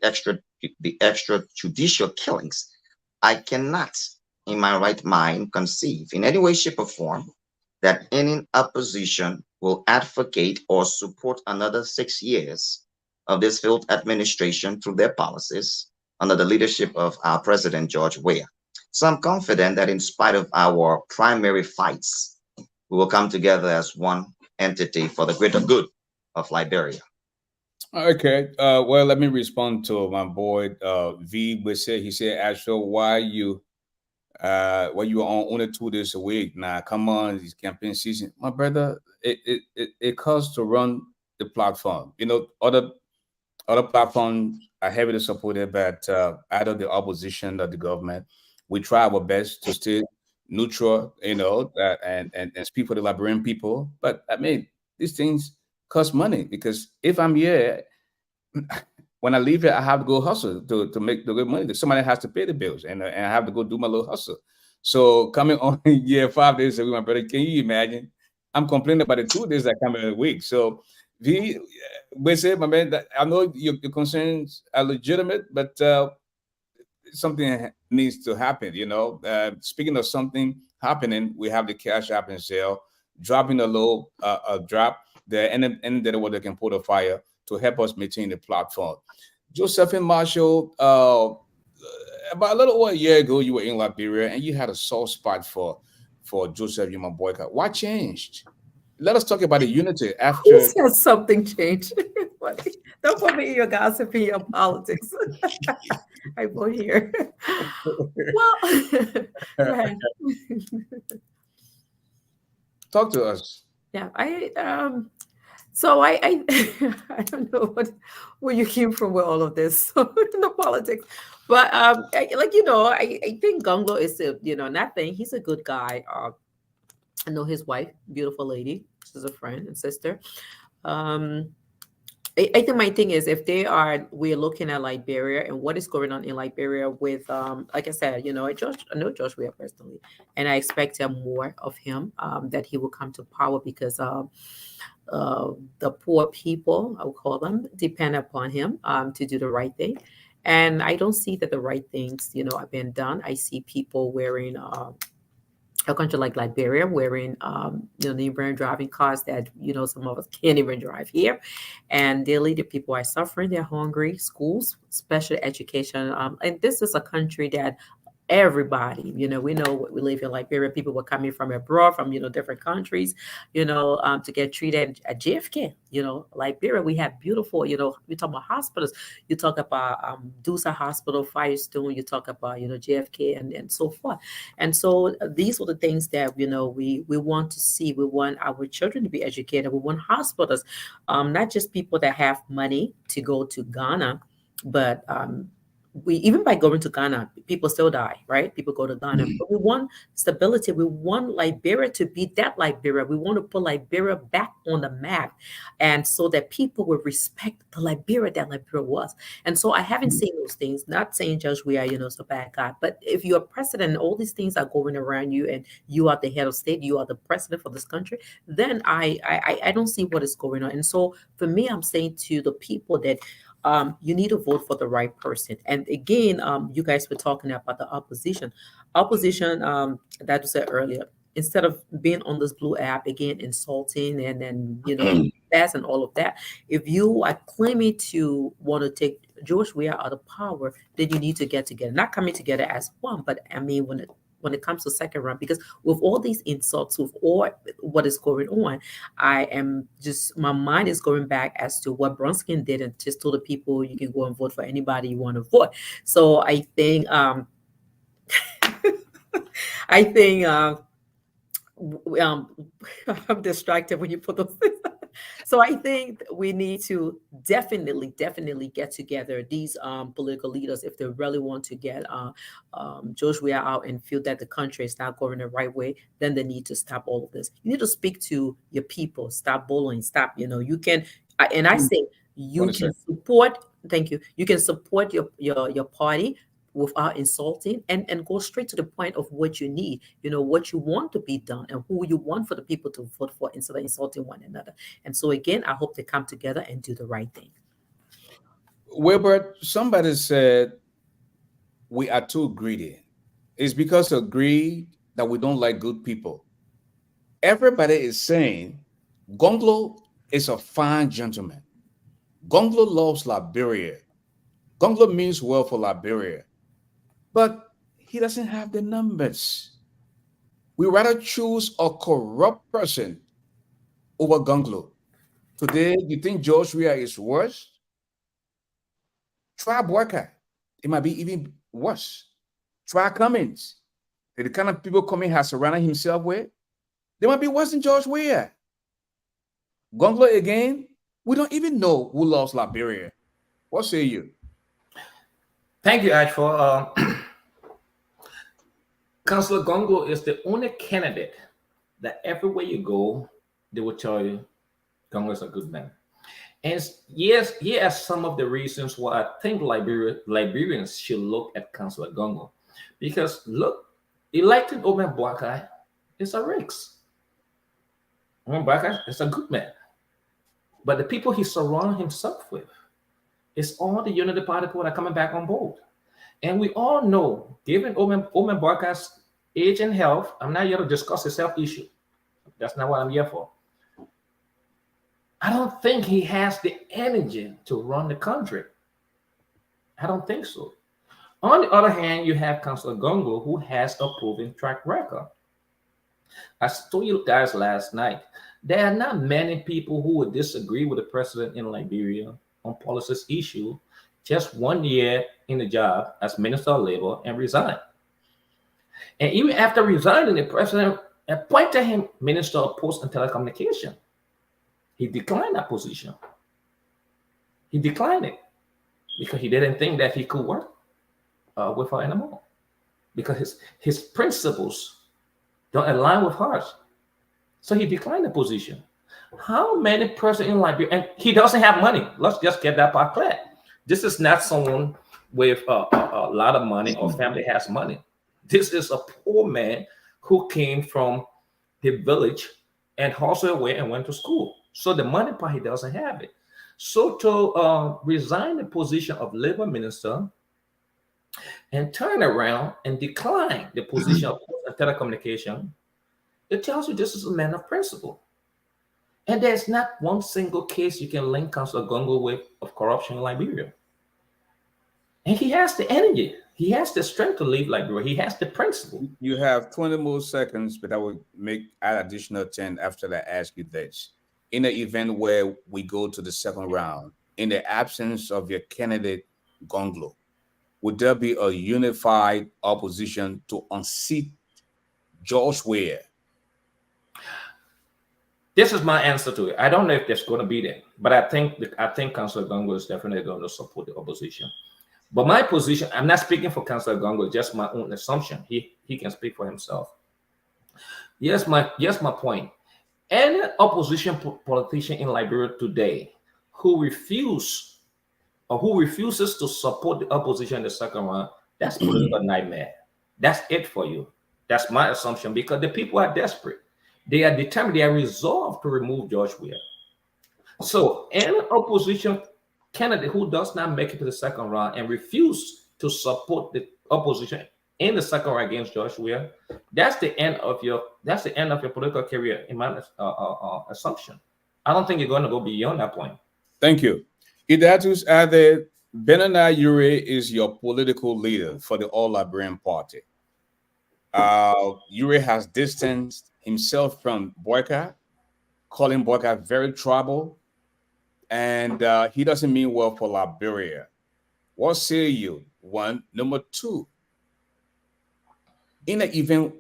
extrajudicial killings, I cannot, in my right mind, conceive in any way, shape, or form that any opposition will advocate or support another 6 years of this failed administration through their policies under the leadership of our President George Weah. So I'm confident that in spite of our primary fights, we will come together as one entity for the greater good of Liberia. Okay. Well, let me respond to my boy V. He said, Astro, why you are on only 2 days a week? Now, come on, it's campaign season. My brother, it costs to run the platform. Other platforms are heavily supported by either the opposition or the government. We try our best to stay neutral, and speak for the Liberian people. But I mean, these things cost money, because if I'm here, when I leave here, I have to go hustle to make the good money. Somebody has to pay the bills, and I have to go do my little hustle. So coming on 5 days a week, my brother, can you imagine? I'm complaining about the 2 days that come in a week. So we say, my man, that I know your concerns are legitimate, but something needs to happen. Speaking of something happening, we have the Cash App and sale dropping a low drop there, and then what they can put a fire to help us maintain the platform. Josephine Marshall, about a little over a year ago, you were in Liberia and you had a soft spot for Joseph Yuma Boyka. What changed? Let us talk about the unity after. Who said something changed? Don't put me in your gossip and your politics. I vote here. Well, go ahead. Talk to us. Yeah, so I I don't know where you came from with all of this the politics, but I think Gonglo is nothing. He's a good guy. I know his wife, beautiful lady. She's a friend and sister. Um, I think my thing is if we're looking at Liberia and what is going on in Liberia with like I said, I know Josh Weah personally, and I expect more of him, that he will come to power because the poor people, I would call them, depend upon him to do the right thing. And I don't see that the right things, are being done. I see people wearing a country like Liberia, wearing name brand driving cars that some of us can't even drive here, and daily the people are suffering. They're hungry. Schools, special education, and this is a country that everybody, we know we live in Liberia. People were coming from abroad, from different countries, to get treated at JFK. Liberia, we have beautiful, we talk about hospitals. You talk about Dusa Hospital, Firestone. You talk about JFK and so forth. And so these are the things that we want to see. We want our children to be educated. We want hospitals, not just people that have money to go to Ghana, but we, even by going to Ghana, people still die, right? People go to Ghana. But we want stability. We want Liberia to be that Liberia. We want to put Liberia back on the map, and so that people will respect the Liberia that Liberia was. And so I haven't seen those things. Not saying Judge we are, so bad guy, but if you're a president and all these things are going around you, and you are the head of state, you are the president for this country, then I don't see what is going on. And so for me, I'm saying to the people that you need to vote for the right person. And again, you guys were talking about the opposition. Opposition, that was said earlier, instead of being on this blue app again, insulting and then fast and all of that. If you are claiming to want to take George Weah out of power, then you need to get together. Not coming together as one, but I mean when it comes to second round, because with all these insults, with all what is going on, my mind is going back as to what Brunskin did and just told the people you can go and vote for anybody you want to vote. So I think I think I'm distracted when you put those things. So I think we need to definitely get together, these political leaders, if they really want to get George Weah out and feel that the country is not going the right way. Then they need to stop all of this. You need to speak to your people. Stop bullying. Stop. You can, and I say you can support. Thank you. You can support your party without insulting, and go straight to the point of what you need, what you want to be done and who you want for the people to vote for, instead of insulting one another. And so again, I hope they come together and do the right thing. Wilbert, somebody said we are too greedy. It's because of greed that we don't like good people. Everybody is saying Gonglo is a fine gentleman. Gonglo loves Liberia. Gonglo means well for Liberia. But he doesn't have the numbers. We rather choose a corrupt person over Gonglo. Today, you think George Weah is worse? Try Boyka. It might be even worse. Try Cummins. The kind of people Cummins has surrounded himself with, they might be worse than George Weah. Gonglo again, we don't even know who loves Liberia. What say you? Thank you, ASHFORD. Councillor Gonglo is the only candidate that everywhere you go, they will tell you Gonglo is a good man. And yes, here are some of the reasons why I think Liberians should look at Councillor Gonglo. Because look, electing Omen Boakai is a risk. Omen Boakai is a good man. But the people he surrounds himself with is all the Unity Party people that are coming back on board. And we all know, given Omen Boakai's age and health, I'm not here to discuss his health issue. That's not what I'm here for. I don't think he has the energy to run the country. I don't think so. On the other hand, you have Councillor Gonglo, who has a proven track record. I told you guys last night, there are not many people who would disagree with the president in Liberia on policies issue just 1 year in the job as Minister of Labor and resigned. And even after resigning, the president appointed him Minister of Post and Telecommunication. He declined that position. He declined it because he didn't think that he could work with her anymore, because his principles don't align with hers. So he declined the position. How many persons in Liberia, and he doesn't have money. Let's just get that part clear. This is not someone with a lot of money or family has money. This is a poor man who came from the village and hustled away and went to school. So the money part, he doesn't have it. So to resign the position of labor minister and turn around and decline the position of telecommunication, it tells you this is a man of principle. And there's not one single case you can link Councillor Gongo with of corruption in Liberia. And he has the energy. He has the strength to leave Liberia. He has the principle. You have 20 more seconds, but I will add additional 10 after I ask you this. In the event where we go to the second round, in the absence of your candidate, Gonglo, would there be a unified opposition to unseat George Weah? This is my answer to it. I don't know if there's going to be there, but I think Councillor Gongo is definitely going to support the opposition. But my position, I'm not speaking for Councillor Gongo, just my own assumption. He can speak for himself. Yes, my point. Any opposition politician in Liberia today who refuses to support the opposition in the second round, that's a political nightmare. That's it for you. That's my assumption, because the people are desperate. They are determined, they are resolved to remove George Weah. So any opposition candidate who does not make it to the second round and refuse to support the opposition in the second round against George Weah, that's the end of your political career, in my assumption. I don't think you're going to go beyond that point. Thank you. Idatus Ade, Benana Ure is your political leader for the All Liberian Party. Ure has distanced himself from Boyka, calling Boyka very trouble, and he doesn't mean well for Liberia. What say you? One. Number two, in an event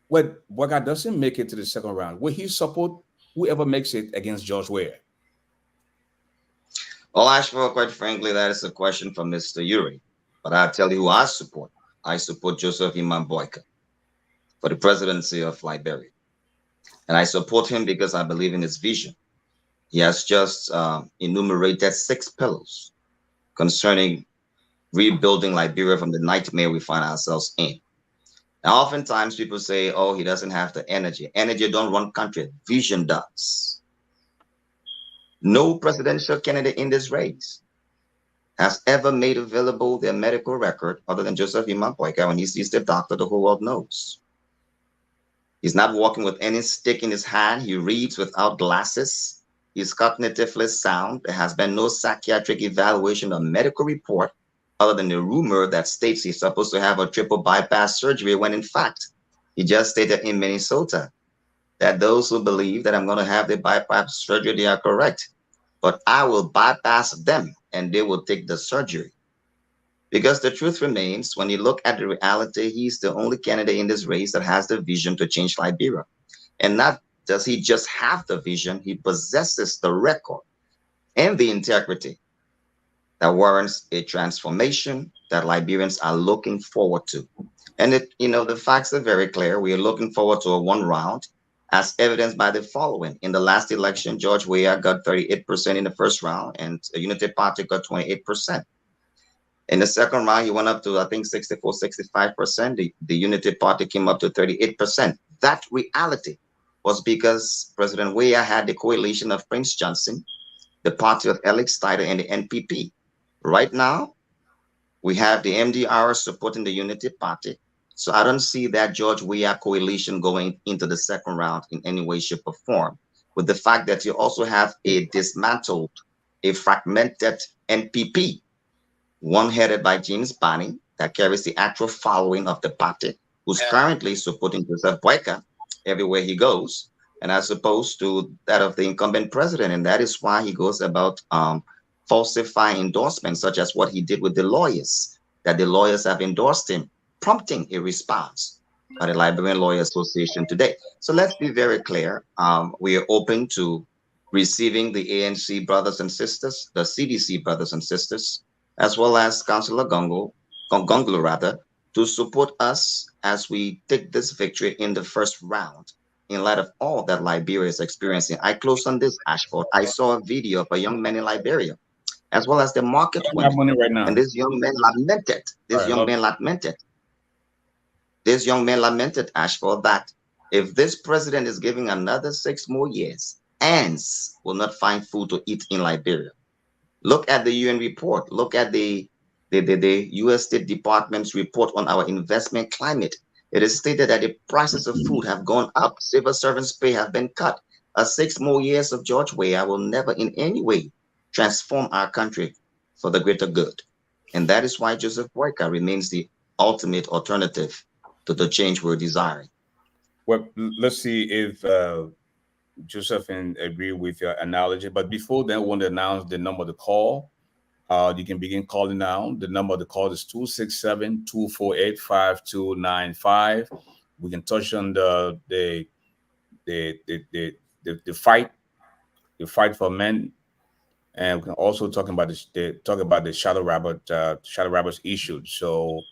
where Boyka doesn't make it to the second round, will he support whoever makes it against George Weah? Well, Ashford, quite frankly, that is a question for Mr. Uri. But I'll tell you who I support. I support Joseph Iman Boyka for the presidency of Liberia. And I support him because I believe in his vision. He has just enumerated 6 pillars concerning rebuilding Liberia from the nightmare we find ourselves in. Now, oftentimes people say, oh, he doesn't have the energy. Energy don't run country. Vision does. No presidential candidate in this race has ever made available their medical record other than Joseph Iman Boyka. When he sees the doctor, the whole world knows. He's not walking with any stick in his hand. He reads without glasses. He's cognitively sound. There has been no psychiatric evaluation or medical report other than the rumor that states he's supposed to have a triple bypass surgery, when in fact, he just stated in Minnesota that those who believe that I'm going to have the bypass surgery, they are correct. But I will bypass them and they will take the surgery. Because the truth remains, when you look at the reality, he's the only candidate in this race that has the vision to change Liberia. And not does he just have the vision, he possesses the record and the integrity that warrants a transformation that Liberians are looking forward to. And the facts are very clear. We are looking forward to a one round, as evidenced by the following. In the last election, George Weah got 38% in the first round, and the Unity Party got 28%. In the second round, he went up to, I think, 64, 65%. The Unity Party came up to 38%. That reality was because President Weah had the coalition of Prince Johnson, the party of Alex Steiner, and the NPP. Right now, we have the MDR supporting the Unity Party. So I don't see that George Weah coalition going into the second round in any way, shape, or form. With the fact that you also have a dismantled, a fragmented NPP, one headed by James Barney, that carries the actual following of the party, who's currently supporting Joseph Boyka everywhere he goes, and as opposed to that of the incumbent president. And that is why he goes about falsifying endorsements, such as what he did with the lawyers that the lawyers have endorsed him, prompting a response by the Liberian Lawyer Association today. So let's be very clear. We are open to receiving the ANC brothers and sisters, the CDC brothers and sisters, as well as Councillor Gongolo rather, to support us as we take this victory in the first round in light of all that Liberia is experiencing. I close on this, Ashford. I saw a video of a young man in Liberia, as well as the market women. Money right now. And this young man lamented, this young man lamented, Ashford, that if this president is giving another 6 more years, ants will not find food to eat in Liberia. Look at the UN report. Look at the US State Department's report on our investment climate. It is stated that the prices of food have gone up. Civil servants' pay have been cut. 6 more years of George Weah will never in any way transform our country for the greater good. And that is why Joseph Boyka remains the ultimate alternative to the change we're desiring. Well, let's see if Josephine agree with your analogy. But before then, I want to announce the number to call. You can begin calling now. The number to call is 267-248-5295. We can touch on the fight for men, and we can also talk about the shadow rabbits issue. So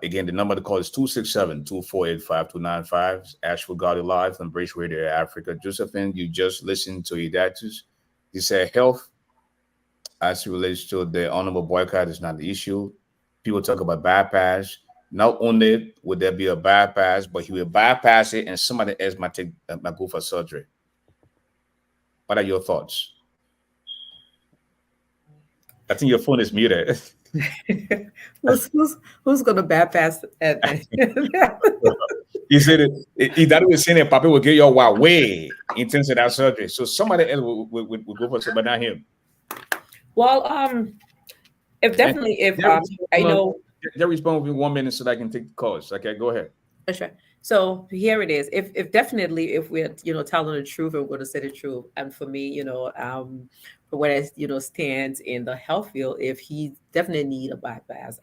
again, the number to call is 267-248-5295. ASHFORD GARLEY live on British Radio Africa. Josephine, you just listened to Idatus. He said health as it relates to the honorable boycott is not the issue. People talk about bypass. Not only would there be a bypass, but he will bypass it and somebody else might go for surgery. What are your thoughts? I think your phone is muted. who's going to bypass it? He said that was saying that Papa will get your way in terms of that surgery. So somebody else will go for it, but not him. Well, if I know. They respond within 1 minute so that I can take the calls. Okay, go ahead. Sure. So here it is. If we're telling the truth, and we're going to say the truth, and for me, for what stands in the health field, if he definitely need a bypass,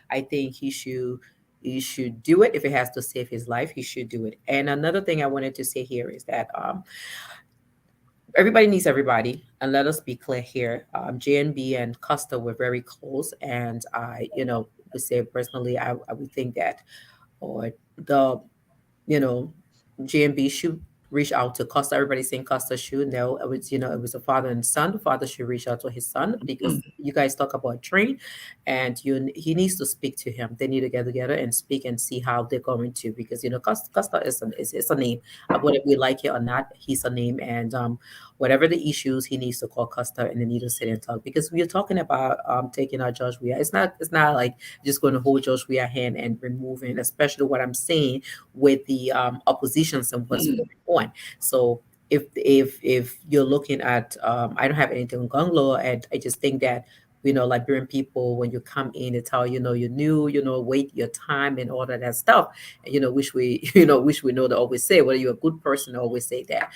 I think he should do it. If it has to save his life, he should do it. And another thing I wanted to say here is that everybody needs everybody, and let us be clear here. JNB and Custer were very close, and I would say personally, I would think that, or the JNB should reach out to Costa. Everybody's saying Costa should. No, it was a father and son. The father should reach out to his son, because you guys talk about train, and he needs to speak to him. They need to get together and speak and see how they're going to, because Costa is a name. Whether we like it or not, he's a name, and whatever the issues, he needs to call Costa and they need to sit and talk, because we're talking about taking out George Weah. It's not like just going to hold George Weah hand and removing, especially what I'm saying with the oppositions and what's going on. So if you're looking at, I don't have anything on Gonglo, and I just think that Liberian people, when you come in, they tell you're new, wait your time and all of that stuff. And, wish we know to always say, whether you're a good person, always say that.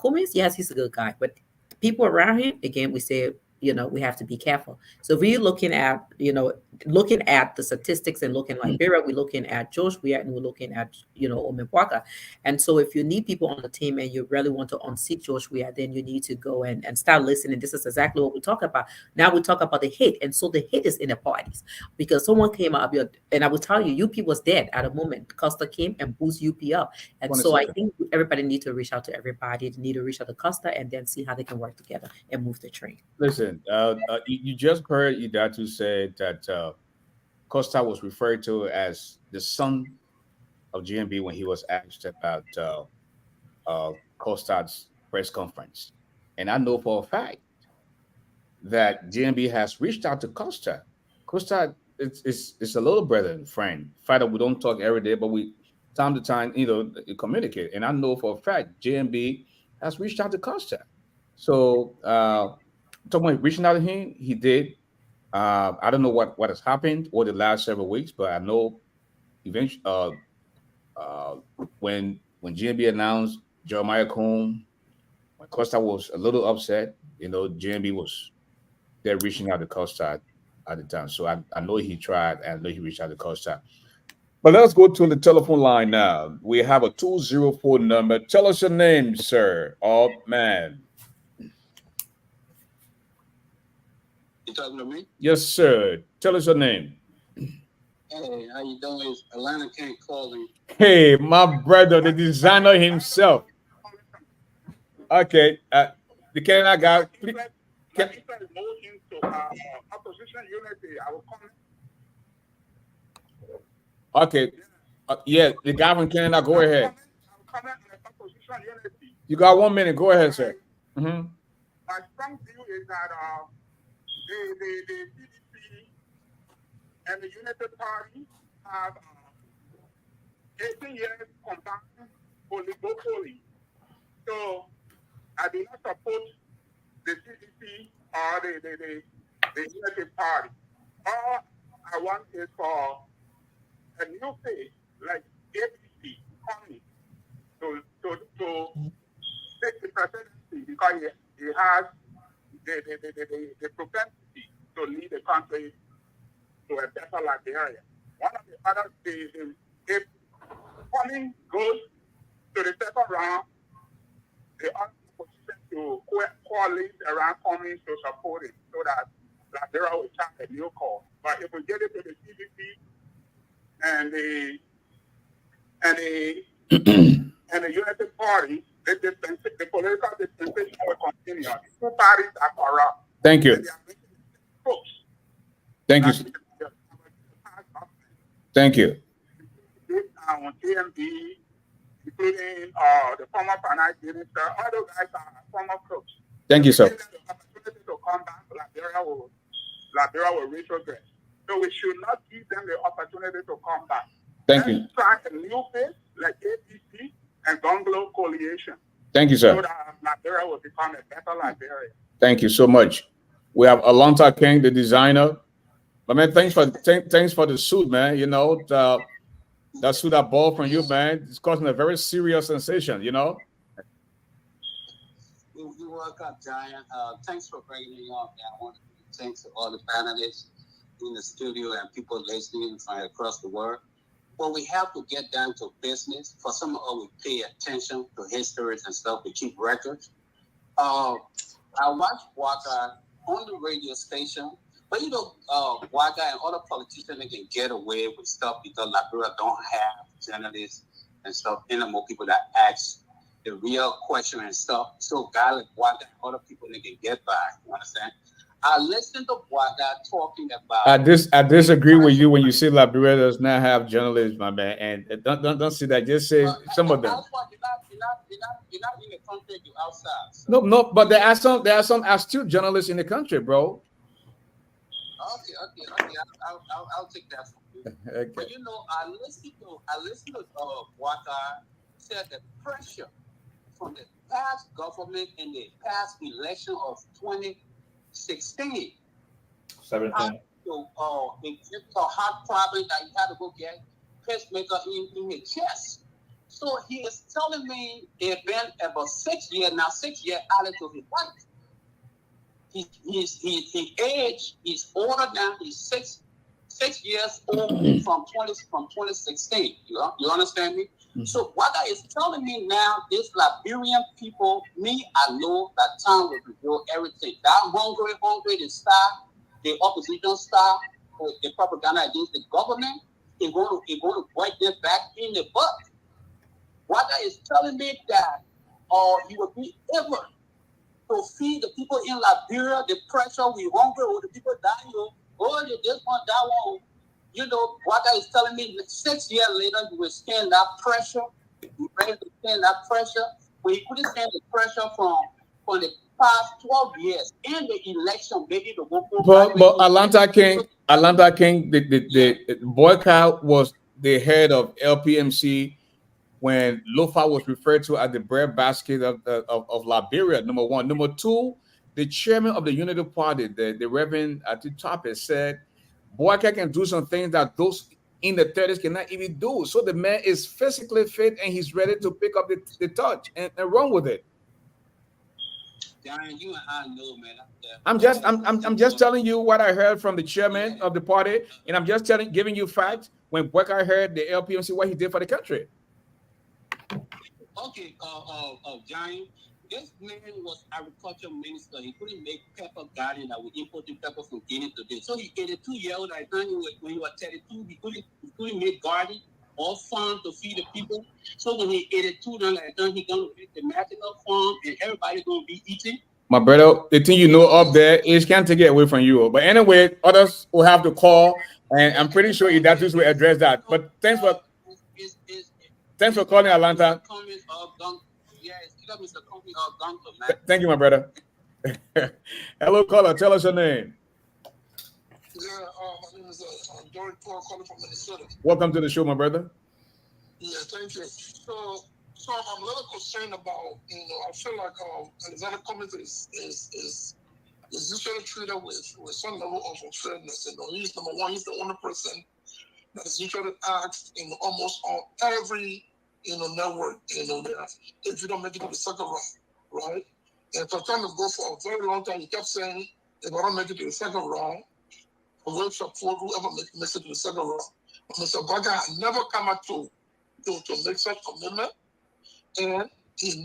Cummins, yes, he's a good guy, but people around him, again, we say, we have to be careful. So if we're looking at the statistics and looking at Liberia, we're looking at George Weah, and we're looking at, Omepwaka. And so if you need people on the team and you really want to unseat George Weah, then you need to go and start listening. This is exactly what we talk about. Now we talk about the hate. And so the hate is in the parties, because someone came up, and I will tell you, UP was dead at a moment. Costa came and boosted UP up. And so I think everybody needs to reach out to everybody. They need to reach out to Costa and then see how they can work together and move the train. Listen, you just heard Idatu say that Costa was referred to as the son of GMB when he was asked about Costa's press conference. And I know for a fact that GMB has reached out to Costa. Costa is a little brother and friend. Father, we don't talk every day, but we time to time, communicate. And I know for a fact GMB has reached out to Costa. So talking about reaching out to him, he did. I don't know what has happened over the last several weeks, but I know eventually when GMB announced Jeremiah Combe, when Costa was a little upset, GMB was there reaching out to Costa. at the time. So I know he tried, and I know he reached out to Coach Time. But let's go to the telephone line now. We have a 204 number. Tell us your name, sir. Oh, man. You talking to me? Yes, sir. Tell us your name. Hey, how you doing? It's Atlanta King calling. Hey, my brother, the designer himself. Okay. The Canada guy. Please, okay. Yeah, the guy from Canada, go ahead. You got 1 minute. Go ahead, sir. Mm-hmm. My strong view is that the CDC and the United Party have 18 years combined oligopoly. So I do not support the CDC or the United Party. All I want is for a new face like ABC coming to take the presidency because he has the propensity to lead the country to a better Liberia. One of the other is if Cummings goes to the second round, the opposition to coalesce around Cummings to support it so that Liberia will chart a new course. But if we get it to the CDC and the United Party, the political dispensation will continue. The two parties are corrupt. Thank you. Thank you. Thank you. On TMB, including the former finance minister, all those guys are former crooks. Thank you, sir. The opportunity to come back, Liberia will reach progress. So we should not give them the opportunity to come back. Thank you. Let's try a new face like APC and Gonglo coalition. Thank you, sir. So that Liberia will become a better Liberia. Thank you so much. We have Alonta King, the designer. But man, thanks for the suit, man. You know, that suit I bought from you, man, it's causing a very serious sensation, you know. You work up, Giant. Thanks for bringing me on. I want to give thanks to all the panelists in the studio and people listening from across the world. Well, we have to get down to business. For some of us, we pay attention to histories and stuff. We keep records. I watch Waka on the radio station, but you know, Waka and other politicians, they can get away with stuff because Liberia don't have journalists and stuff anymore, people that ask the real question and stuff. So guys like Waka and other people, they can get by. You understand? I listened to Waka talking about. I disagree with you when you say Liberia does not have journalists, my man. And don't say that. Just say some of them. You're not in the country. You're outside. So. No. But there are some astute journalists in the country, bro. Okay. I'll take that from you. Okay. But you know, I listened to Waka said the pressure from the past government in the past election of 2016. 17. So, it's a heart problem that he had to go get pacemaker in his chest. So he is telling me it's been about 6 years now. 6 years added to his life. His age is older than he's six years old from 2016. You understand me? Mm-hmm. So what that is telling me now, this Liberian people, I know that time will reveal everything. That hungry, the star, the opposition star, the propaganda against the government, is going to bite them back in the butt. What that is telling me that you will be able to feed the people in Liberia, the pressure, we hungry, or the people dying, this one, that one. You know, what that is telling me, 6 years later, you will stand that pressure. You ready to stand that pressure. But you couldn't stand the pressure from the past 12 years in the election, maybe the But Atlanta King, the boycott was the head of LPMC when Lofa was referred to as the breadbasket of Liberia, number one. Number two, the chairman of the Unity Party, the Reverend Atutope, said, boycott can do some things that those in the 30s cannot even do. So the man is physically fit and he's ready to pick up the torch and run with it. Giant, you and I know, man. I'm just telling you what I heard from the chairman of the party, and I'm just giving you facts. When Boycott heard the LPMC, what he did for the country. Okay, Giant. This man was agriculture minister. He couldn't make pepper garden that we imported pepper from Guinea today. So he 82-year-old. I think when he was 32, he couldn't make garden or farm to feed the people. So when he 82, then I think he gonna build the national farm and everybody gonna be eating. My brother, the thing you know up there is can't take it away from you. But anyway, others will have to call, and I'm pretty sure Idatus will address that. But thanks for calling, Atlanta. Thank you, my brother. Hello, caller. Tell us your name. Yeah, my name is Dory Paul, calling from Minnesota. Welcome to the show, my brother. Yeah, thank you. So I'm a little concerned about, I feel like Alexander Cummings is usually treated with some level of unfairness. He's number one. He's the only person that is usually asked in almost on every network. That if you don't make it to the second round, right? And for time to go for a very long time, he kept saying, if I don't make it to the second round, I will support whoever makes it to the second round. But Mr. Baga had never come out to make such commitment, and he's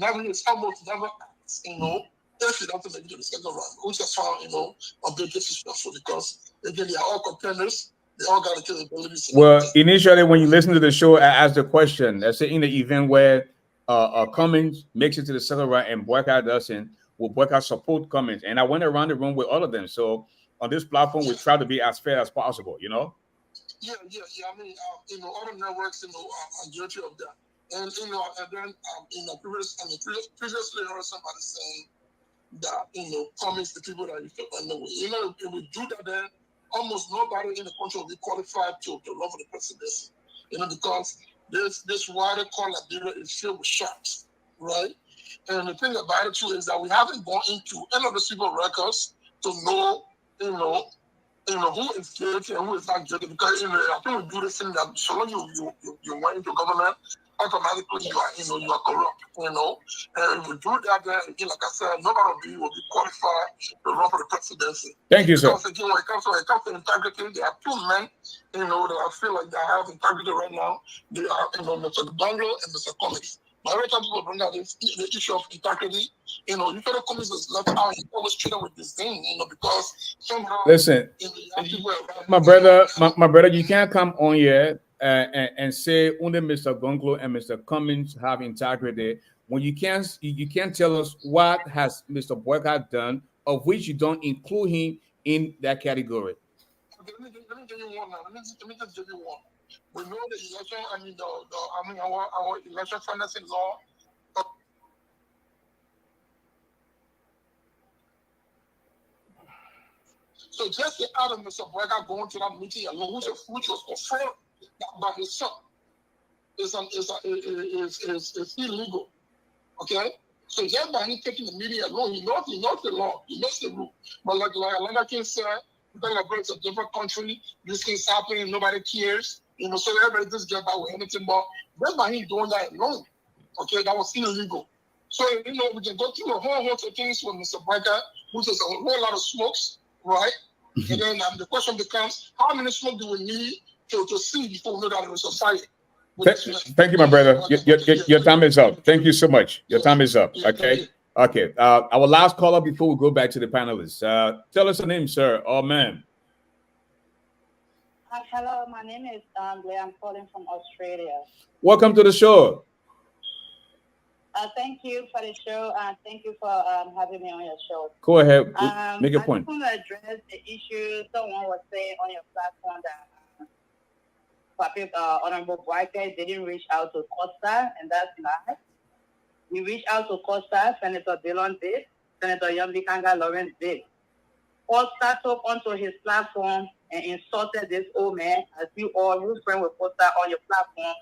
almost never asked, if he doesn't make it to the second round, which I found, a bit disrespectful because again they are all contenders. They all got the capabilities. Well, initially, when you listen to the show, I asked the question. Let's say in the event where Cummings makes it to the second round and Boycott doesn't, will Boycott support Cummings? And I went around the room with all of them. So on this platform, we try to be as fair as possible, Yeah. I mean, all the networks, are guilty of that. And then previously I heard somebody saying that Cummings, the people that you feel if we do that, then almost nobody in the country will be qualified to run for the presidency. Because this wider call Liberia is filled with sharks, right? And the thing about it too is that we haven't gone into any of the people's records to know, who is guilty and who is not guilty. Because I think we do this thing that so long you went into government, automatically you are corrupt. And if we do that, then again, like I said, nobody will be qualified to run for the presidency. Thank you, sir. Because again, when it comes to integrity, there are two men, that I feel like they have integrity right now. They are, Mr. Dongle and Mr. Cummings. But every time people bring out the issue of integrity, usually Cummings is left out. He's always treated with disdain, because somehow. Listen, my brother, you can't come on here and say only Mr. Gonglo and Mr. Cummings have integrity when you can't tell us what has Mr. Boycott done of which you don't include him in that category. Okay, let me give you one now. Let me just give you one. We know the election, our election financing law. So just the out of Mr. Boycott going to that meeting alone, which was confirmed by his son, is illegal. Okay? So just by him taking the meeting alone, he knows the law, he knows the rule. But like Alana King said, it's a different country, this thing's happening, nobody cares. So everybody just get by with anything, but just by him doing that alone, okay, that was illegal. So, we can go through a whole host of things with Mr. Boycott, which is a whole lot of smokes, right? And then the question becomes, how many smoke do we need to see before we know that it's a fire? Thank you, my brother. Your time is up. Thank you so much. Your time is up. Okay. Okay. Our last caller before we go back to the panelists. Tell us your name, sir or ma'am. Hello, my name is Blair. I'm calling from Australia. Welcome to the show. Thank you for the show, and thank you for having me on your show. Go ahead. Make a point. I just want to address the issue someone was saying on your platform that Honorable Boycott didn't reach out to Costa, and that's not. We reached out to Costa, Senator Dillon did, Senator Yambikanga Lawrence did. Costa took onto his platform and insulted this old man. As you all who friend with Costa on your platform,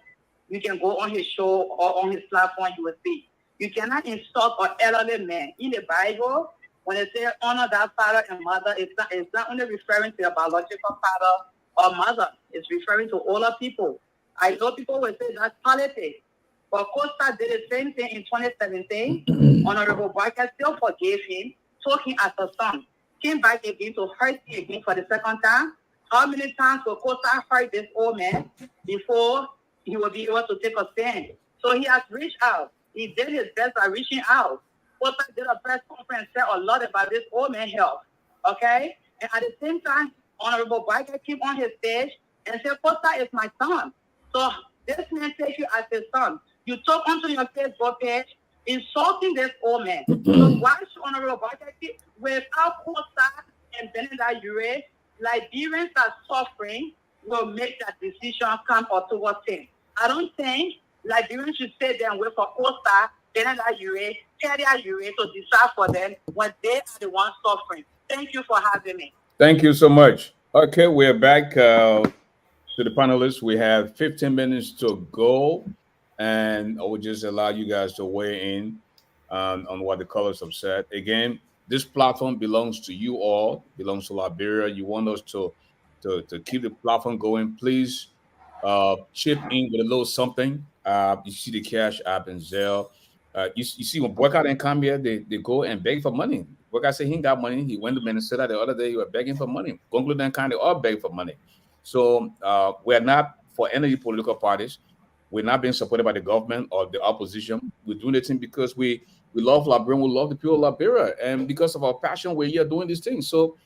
you can go on his show or on his platform, you will see. You cannot insult an elderly man. In the Bible, when they say honor that father and mother, it's not only referring to your biological father or mother. It's referring to older people. I know people will say that's politics. But Costa did the same thing in 2017. Honorable Barker still forgave him, took him as a son, came back again to hurt him again for the second time. How many times will Costa hurt this old man before he will be able to take a stand? So he has reached out. He did his best by reaching out. Costa did a press conference, said a lot about this old man's health. Okay? And at the same time, Honorable Barker came on his stage and said, Costa is my son. So this man takes you as his son. You talk onto your Facebook page, insulting this old man. So why should Honorable Barker keep without Costa and Benedict Ure, Liberians are suffering will make that decision come October 10th. I don't think Liberians should stay there and wait for Costa, Benedict Ure, Terry Ure to decide for them when they are the ones suffering. Thank you for having me. Thank you so much. Okay, we're back to the panelists. We have 15 minutes to go, and I will just allow you guys to weigh in on what the colors have said. Again, this platform belongs to you all, belongs to Liberia. You want us to keep the platform going, please chip in with a little something. You see the Cash App and Zelle. You see when Boycott and come here, they go and beg for money. Boycott said he ain't got money. He went to Minnesota the other day. He was begging for money. Conclude and kind, they all beg for money. So we're not for any political parties. We're not being supported by the government or the opposition. We're doing this thing because we love Liberia, we love the people of Liberia, and because of our passion, we're here doing these things. So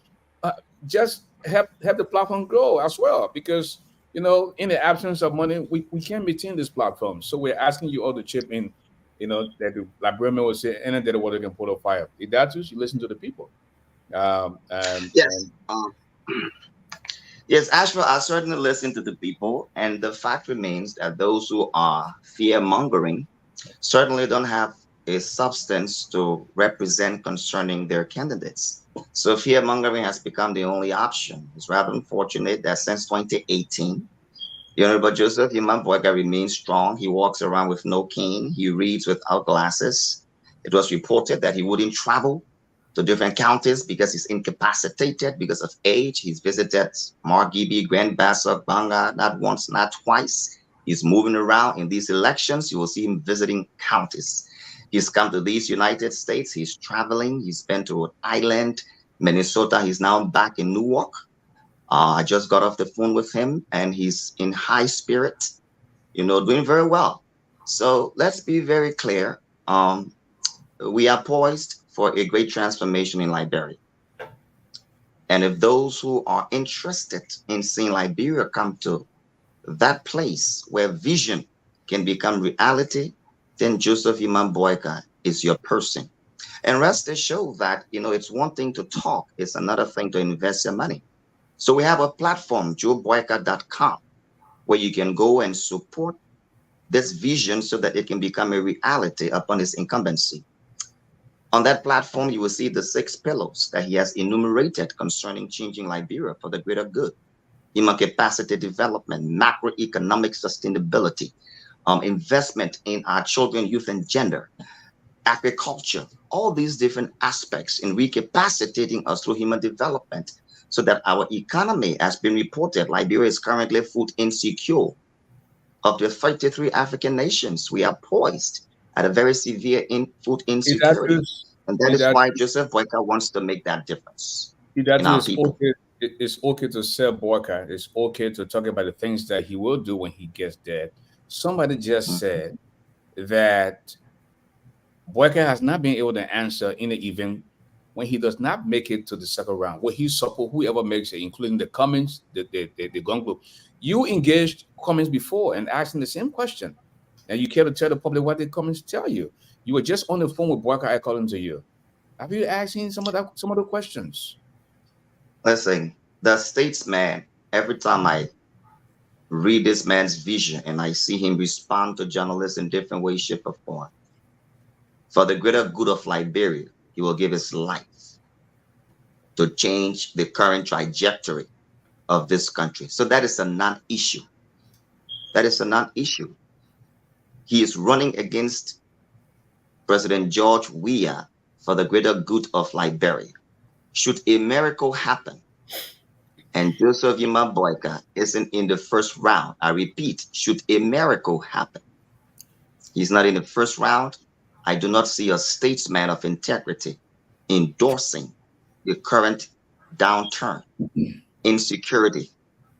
just have the platform grow as well, because in the absence of money, we can't maintain this platform. So we're asking you all to chip in. That the Liberian will say, and that the water can put a fire. If that's you listen to the people. Yes. Yes, Ashford, I certainly listen to the people, and the fact remains that those who are fear-mongering certainly don't have a substance to represent concerning their candidates. So fear-mongering has become the only option. It's rather unfortunate that since 2018, Honorable Joseph Imam-Boyka remains strong. He walks around with no cane. He reads without glasses. It was reported that he wouldn't travel to different counties because he's incapacitated because of age. He's visited Margibi, Grand Bassa, Banga, not once, not twice. He's moving around. In these elections, you will see him visiting counties. He's come to these United States. He's traveling. He's been to Rhode Island, Minnesota. He's now back in Newark. I just got off the phone with him, and he's in high spirit, doing very well. So let's be very clear. We are poised for a great transformation in Liberia. And if those who are interested in seeing Liberia come to that place where vision can become reality, then Joseph Imam-Boyka is your person. And rest assured that, it's one thing to talk, it's another thing to invest your money. So we have a platform, joeboyka.com, where you can go and support this vision so that it can become a reality upon his incumbency. On that platform, you will see the 6 pillars that he has enumerated concerning changing Liberia for the greater good. Human capacity development, macroeconomic sustainability, investment in our children, youth, and gender, agriculture, all these different aspects in recapacitating us through human development, so that our economy has been reported. Liberia is currently food insecure. Of the 33 African nations, we are poised at a very severe food insecurity. And that is why Joseph Boyka wants to make that difference in our people. It's okay to say Boyka. It's okay to talk about the things that he will do when he gets there. Somebody just said that Boyka has not been able to answer in the event when he does not make it to the second round. Will he support whoever makes it, including the Cummins, the gun group? You engaged Cummins before and asked him the same question, and you care to tell the public what the Cummins tell you. You were just on the phone with Boyka according to you. Have you asked him some of the questions? Listen, the statesman, every time I read this man's vision and I see him respond to journalists in different ways, shape, or form, for the greater good of Liberia, he will give his life to change the current trajectory of this country. So that is a non-issue. That is a non-issue. He is running against President George Weah for the greater good of Liberia. Should a miracle happen and Joseph Imam-Boyka isn't in the first round, I repeat, should a miracle happen He's not in the first round. I do not see a statesman of integrity endorsing the current downturn, insecurity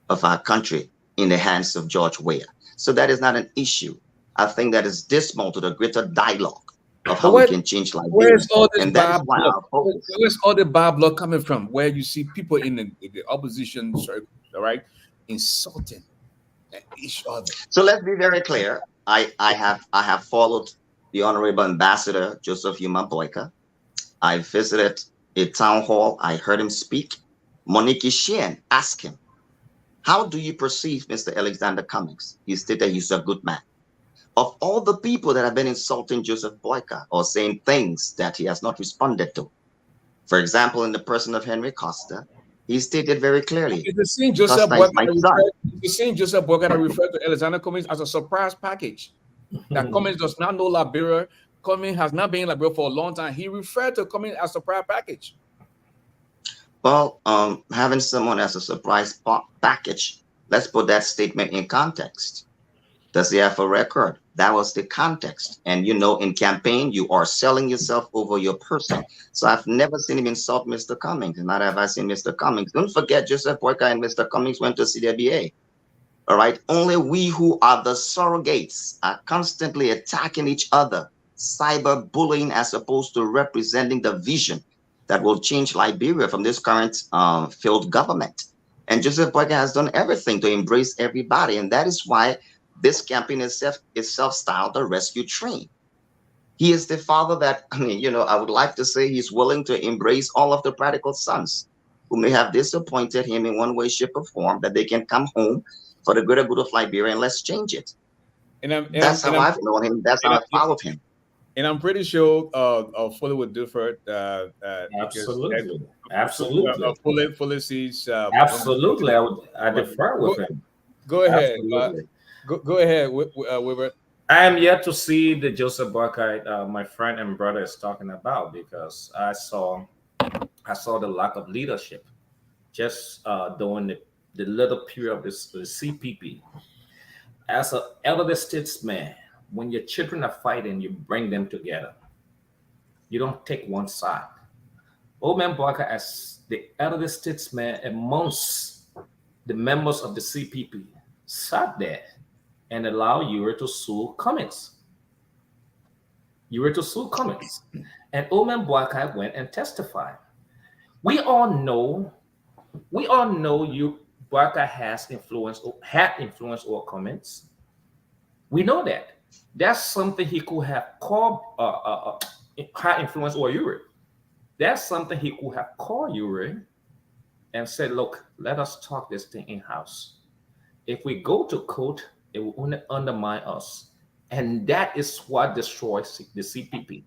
of our country in the hands of George Weah. So that is not an issue. I think that is dismal to the greater dialogue of how we can change Liberia. Where's all this and that is Bob why blood? our focus. Where's all the Bob blood coming from? Where you see people in the opposition circle, all right, insulting each other. So let's be very clear. I have followed the Honorable Ambassador Joseph Yuma Boyka. I visited a town hall. I heard him speak. Monique Sheehan asked him, "How do you perceive Mr. Alexander Cummings?" He stated he's a good man. Of all the people that have been insulting Joseph Boyka or saying things that he has not responded to, for example, in the person of Henry Costa, he stated very clearly, It's the same Joseph Costa is my son. Boyka that referred to Alexander Cummings as a surprise package. That Cummings does not know Liberia. Cummings has not been in Liberia for a long time. He referred to Cummings as a surprise package. Well, having someone as a surprise package, let's put that statement in context. Does he have a record? That was the context. And you know, in campaign, you are selling yourself over your person. So I've never seen him insult Mr. Cummings. Not have I seen Mr. Cummings. Don't forget, Joseph Boyka and Mr. Cummings went to CWA. All right. Only we who are the surrogates are constantly attacking each other, cyberbullying, as opposed to representing the vision that will change Liberia from this current failed government. And Joseph Boyka has done everything to embrace everybody. And that is why this campaign is self-styled the rescue train. He is the father that, I mean, you know, I would like to say he's willing to embrace all of the prodigal sons who may have disappointed him in one way, shape, or form, that they can come home for the greater good of Liberia, and let's change it. That's how I've known him. That's how I followed him. And I'm pretty sure Fuller would differ. Absolutely. Absolutely. Fuller sees. Absolutely. I defer with him. Go ahead. Go ahead, Wilbert. I am yet to see the Joseph Boyka, my friend and brother, is talking about, because I saw the lack of leadership just during the little period of this CPP. As an elder statesman, when your children are fighting, you bring them together. You don't take one side. Old man Boyka, as the elder statesman amongst the members of the CPP, sat there and allowed Uri to sue Cummings. And Old man Boyka went and testified. We all know you Boyka had influence over Cummings. We know that. That's something he could have called high influence over Uri. That's something he could have called Uri and said, look, let us talk this thing in-house. If we go to court, it will only undermine us. And that is what destroys the CPP.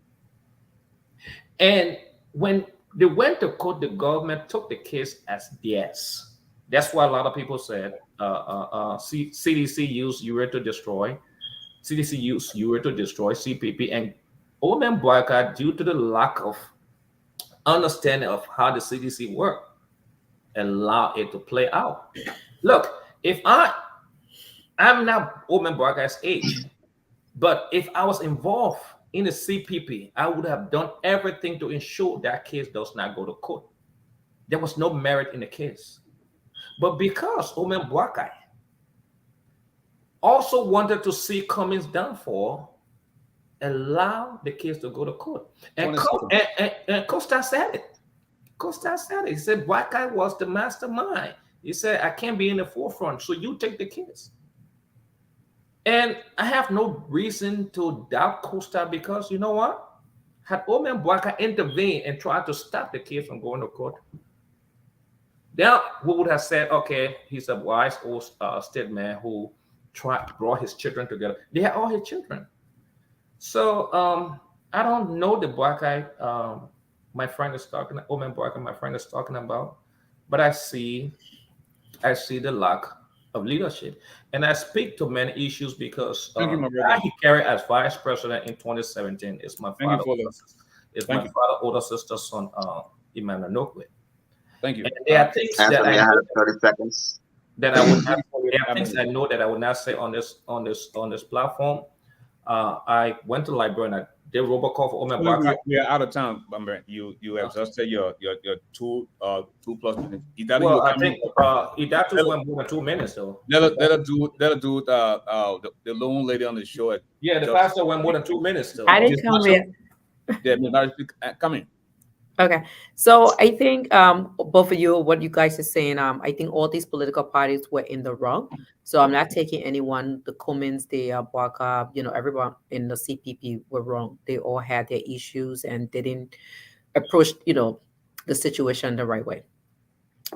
And when they went to court, the government took the case as theirs. That's why a lot of people said CDC used Uri to destroy CPP. And Old man Boyka, due to the lack of understanding of how the CDC worked, allow it to play out. Look, if I'm not Old man Boyka's age, but if I was involved in the CPP, I would have done everything to ensure that case does not go to court. There was no merit in the case. But because Old man Boyka also wanted to see Cummings' downfall, allow the case to go to court. And Costa said it. He said Boyka was the mastermind. He said, I can't be in the forefront, so you take the case. And I have no reason to doubt Costa, because you know what? Had Old man Boyka intervened and tried to stop the case from going to court, then we would have said, okay, he's a wise old statesman who brought his children together. They are all his children. So I don't know the Boyka Old man Boyka, my friend is talking about, but I see the lack of leadership. And I speak to many issues because he carried as vice president in 2017 is my father. Older sister's son, Emmanuel Nokwe. Thank you. And there are things that I have 30 seconds. That I would not, there are things I know that I would not say on this platform. I went to Liberia and I did robocall for Omer Barker. We are out of time, Bumber. You exhausted your 2+ minutes. Well, I think Idatu went more than 2 minutes though. Let her do the lone lady on the show. Yeah, the pastor went more than 2 minutes though. I didn't come in. Come in. Okay, so I think both of you, what you guys are saying, I think all these political parties were in the wrong. So I'm not taking anyone, the Cummins, the Barker, everyone in the CPP were wrong. They all had their issues and they didn't approach, the situation the right way.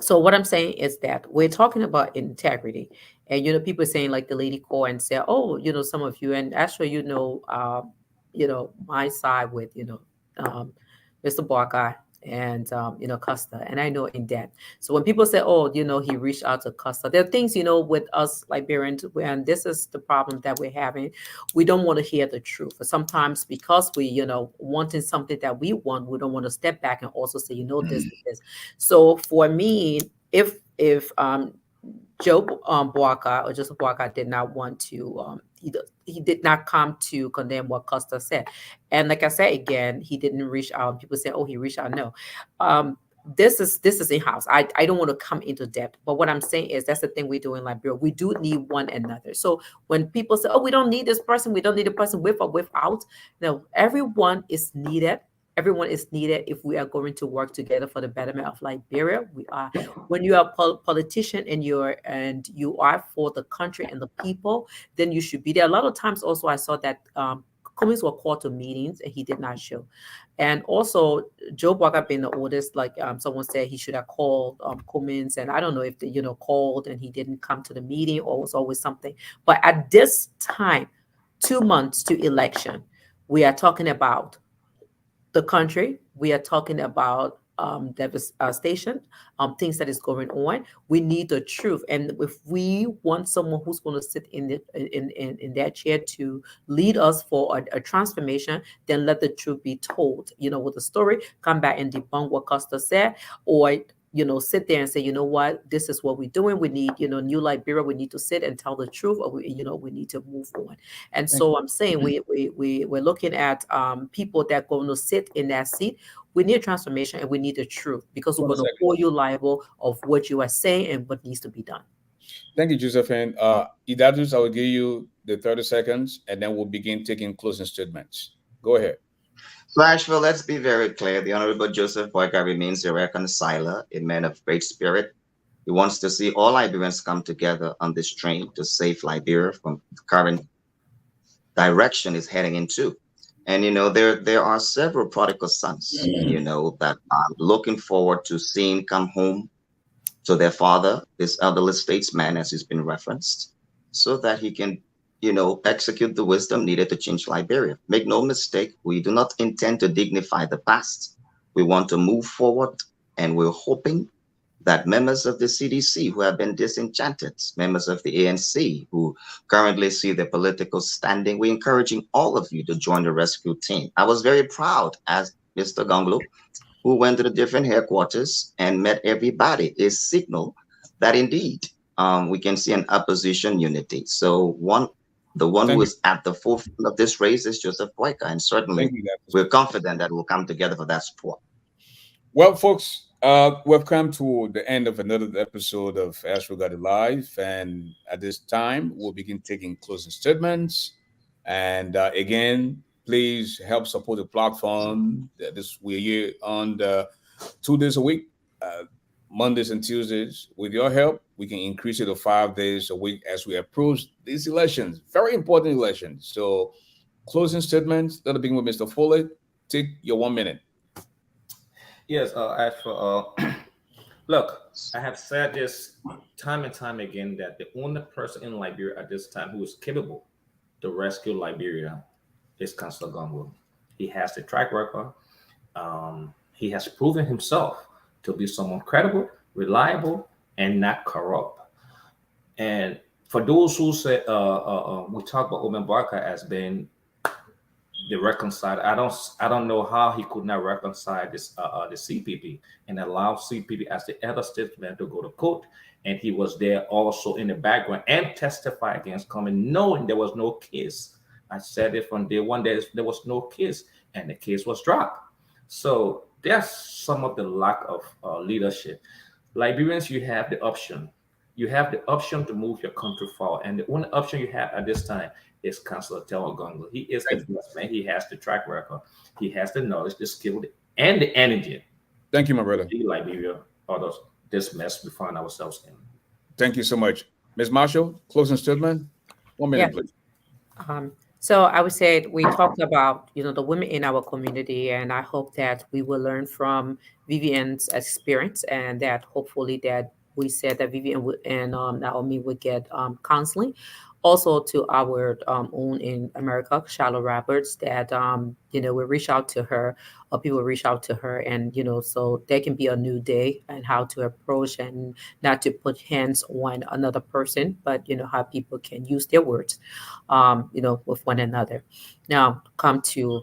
So what I'm saying is that we're talking about integrity, and people saying like the lady called and said, oh, some of you, and actually, my side with Mr. Barker and Custer, and I know in that. So when people say, oh, he reached out to Custer, there are things with us Liberians, and this is the problem that we're having. We don't want to hear the truth. Sometimes because we wanting something that we want, we don't want to step back and also say this. So for me, if Joe Boakai or Joseph Boakai did not want to, he did not come to condemn what Costa said. And like I said, again, he didn't reach out. People say, oh, he reached out. No. This is in-house. I don't want to come into depth, but what I'm saying is that's the thing we do in Liberia. We do need one another. So when people say, oh, we don't need this person, we don't need a person with or without, no, everyone is needed. Everyone is needed if we are going to work together for the betterment of Liberia. We are. When you are a politician and you are for the country and the people, then you should be there. A lot of times, also, I saw that Cummins were called to meetings and he did not show. And also, Joe Barker being the oldest, like someone said, he should have called Cummins, and I don't know if they called and he didn't come to the meeting or it was always something. But at this time, 2 months to election, we are talking about the country. We are talking about devastation, things that is going on. We need the truth, and if we want someone who's going to sit in that chair to lead us for a transformation, then let the truth be told. With the story, come back and debunk what Costa said, or sit there and say, what, this is what we're doing. We need, new Liberia. We need to sit and tell the truth, or we need to move on. And so I'm saying we're looking at people that are going to sit in that seat. We need transformation and we need the truth, because we're going to hold you liable of what you are saying and what needs to be done. Thank you, Josephine. Idadus, I will give you the 30 seconds and then we'll begin taking closing statements. Go ahead. So, Asheville, let's be very clear. The Honorable Joseph Boyka remains a reconciler, a man of great spirit. He wants to see all Liberians come together on this train to save Liberia from the current direction it's heading into. And, there are several prodigal sons, that are looking forward to seeing come home to their father, this elderly statesman, as he's been referenced, so that he can execute the wisdom needed to change Liberia. Make no mistake, we do not intend to dignify the past. We want to move forward, and we're hoping that members of the CDC who have been disenchanted, members of the ANC who currently see their political standing, we're encouraging all of you to join the rescue team. I was very proud as Mr. Gonglo, who went to the different headquarters and met everybody, a signal that indeed we can see an opposition unity. So the one who is at the forefront of this race is Joseph Boyka, and certainly we're confident that we'll come together for that support. Well, folks, we've come to the end of another episode of ASHFORD GARLEY Live, and at this time, we'll begin taking closing statements. And again, please help support the platform. We're here on 2 days a week, Mondays and Tuesdays. With your help, we can increase it to 5 days a week as we approach these elections, very important elections. So, closing statements. Let us begin with Mr. Foley. Take your 1 minute. Yes, as for look, I have said this time and time again that the only person in Liberia at this time who is capable to rescue Liberia is Councillor Gonglo. He has the track record. He has proven himself to be someone credible, reliable, and not corrupt. And for those who say we talk about Omer Barker as being the reconcile, I don't know how he could not reconcile this the CPP and allow CPP as the elder statesman to go to court, and he was there also in the background and testify against Cummins, knowing there was no case I said it from day one. There was no case, and the case was dropped. So there's some of the lack of leadership. Liberians, you have the option. You have the option to move your country forward, and the only option you have at this time is Councillor Telwa Gongo. He is the best man. He has the track record. He has the knowledge, the skill, and the energy. Thank you, my brother. Liberia, out of this mess we find ourselves in. Thank you so much. Ms. Marshall, closing statement. 1 minute, please. So I would say we talked about, the women in our community, and I hope that we will learn from Vivian's experience, and that hopefully that we said that Vivian and Naomi would get counseling. Also to our own in America, Charlotte Roberts, that we reach out to her, or people reach out to her, and so there can be a new day and how to approach and not to put hands on another person, but how people can use their words, with one another. Now come to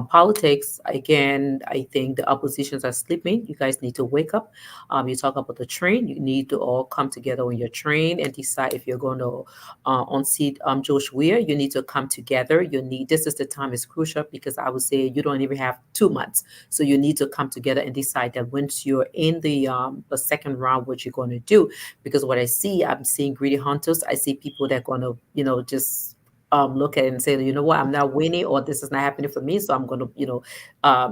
politics again. I think the oppositions are sleeping. You guys need to wake up. You talk about the train. You need to all come together on your train and decide if you're going to unseat Josh Weir. You need to come together. This is the time is crucial, because I would say you don't even have 2 months. So you need to come together and decide that once you're in the second round, what you're going to do. Because what I'm seeing greedy hunters. I see people that are going to, just look at it and say, you know what, I'm not winning, or this is not happening for me, so I'm going to,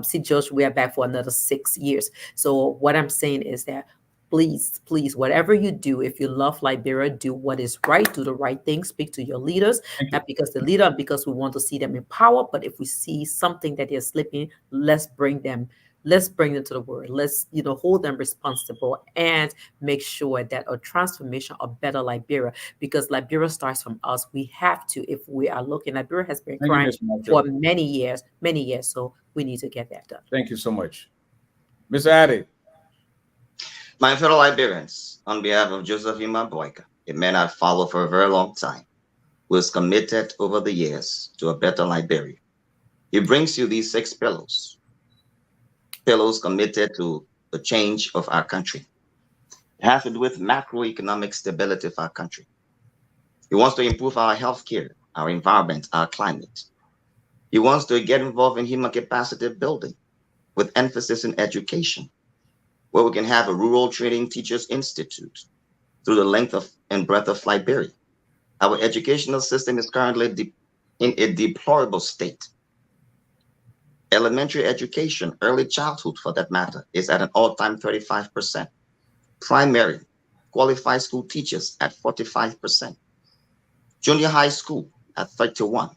see Josh Weir back for another 6 years. So what I'm saying is that please, whatever you do, if you love Liberia, do what is right, do the right thing, speak to your leaders, not because the leader, because we want to see them in power, but if we see something that they're slipping, let's bring them to the word. Let's, hold them responsible and make sure that a transformation of better Liberia, because Liberia starts from us. We have to, if we are looking, Liberia has been crying for many years. So we need to get that done. Thank you so much. Ms. Addy. My fellow Liberians, on behalf of Joseph Boyka, a man I've followed for a very long time, who is committed over the years to a better Liberia. He brings you these 6 pillars committed to the change of our country. It has to do with macroeconomic stability of our country. He wants to improve our healthcare, our environment, our climate. He wants to get involved in human capacity building with emphasis in education, where we can have a rural training teachers institute through the length of and breadth of Liberia. Our educational system is currently in a deplorable state. Elementary education, early childhood for that matter, is at an all-time 35%. Primary, qualified school teachers at 45%. Junior high school at 31%.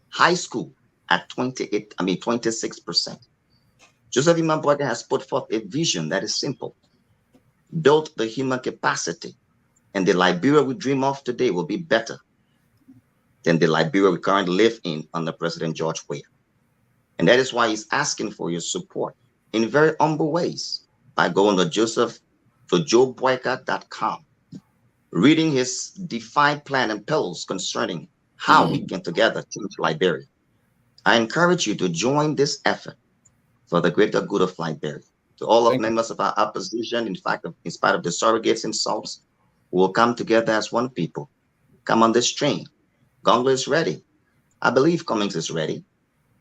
High school at 26%. Joseph Boyka has put forth a vision that is simple. Build the human capacity, and the Liberia we dream of today will be better than the Liberia we currently live in under President George Weah. And that is why he's asking for your support in very humble ways by going to joeboyka.com, reading his defined plan and pillars concerning how we can together change Liberia. I encourage you to join this effort for the greater good of Liberia. To all of members of our opposition, in fact, in spite of the surrogates insults, we will come together as one people. Come on this train. Gongo is ready. I believe Cummings is ready.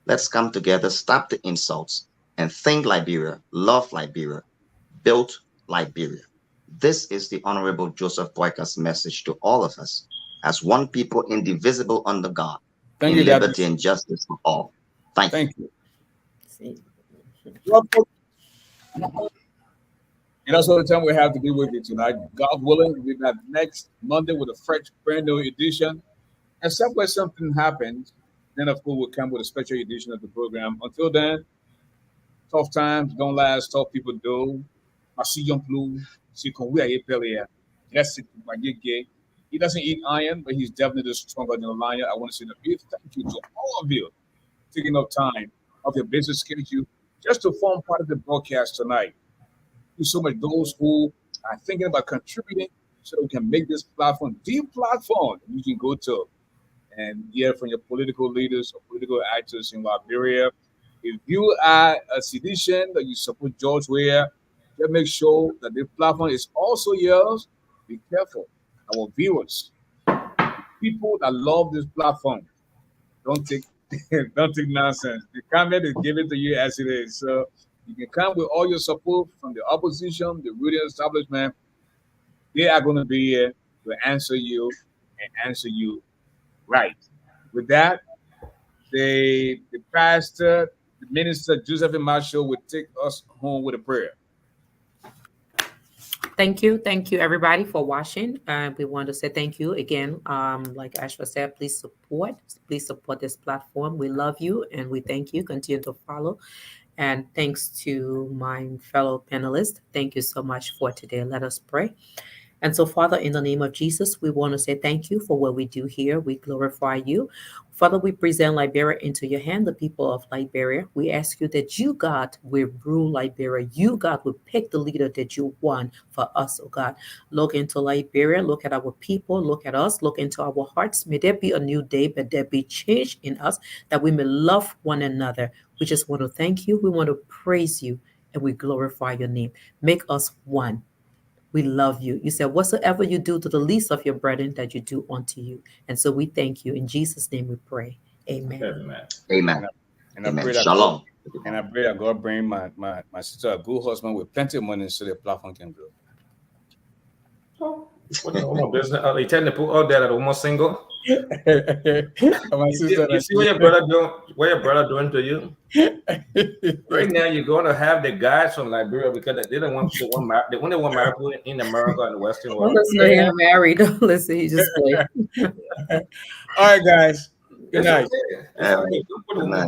Let's come together, stop the insults, and think Liberia, love Liberia, build Liberia. This is the Honorable Joseph Boyka's message to all of us as one people indivisible under God, in liberty and justice for all. Thank you. And that's all the time we have to be with you tonight. God willing, we'll be back next Monday with a fresh, brand new edition. Except where something happens, then of course we'll come with a special edition of the program. Until then, tough times don't last, tough people do. I see young blue, see That's it. He doesn't eat iron, but he's definitely stronger than a lion. I want to say a big thank you to all of you taking up time of your business schedule just to form part of the broadcast tonight. Thank you so much those who are thinking about contributing so we can make this platform the platform you can go to and hear from your political leaders or political actors in Liberia. If you are a citizen that you support George Weah, just make sure that the platform is also yours. Be careful, our viewers. people that love this platform, don't take don't take nonsense. The comment is given to you as it is. So you can come with all your support from the opposition, the ruling establishment. They are going to be here to answer you and answer you right. With that, the pastor, the minister, Joseph Marshall, will take us home with a prayer. Thank you, everybody, for watching. We want to say thank you again. Like ASHFORD said, please support this platform. We love you and we thank you. Continue to follow. And thanks to my fellow panelists. Thank you so much for today. Let us pray. And so, Father, in the name of Jesus, we want to say thank you for what we do here. We glorify you. Father, we present Liberia into your hand, the people of Liberia. We ask you that you, God, will rule Liberia. You, God, will pick the leader that you want for us, oh God. Look into Liberia. Look at our people. Look at us. Look into our hearts. May there be a new day, but there be change in us that we may love one another. We just want to thank you. We want to praise you, and we glorify your name. Make us one. We love you. You said, whatsoever you do to the least of your brethren, that you do unto you. And so we thank you. In Jesus' name we pray. Amen. Amen. And I pray that Shalom. And I pray that God bring my sister a good husband with plenty of money so the platform can grow. Business. They tend to put all that at almost single. My sister, you see what your brother doing? What your brother doing to you? Right now, you're going to have the guys from Liberia because they don't want to want married. They only want married people in America and the Western world. Don't listen to him married. Don't listen. He just played. All right, guys. Good night. Okay. Good night.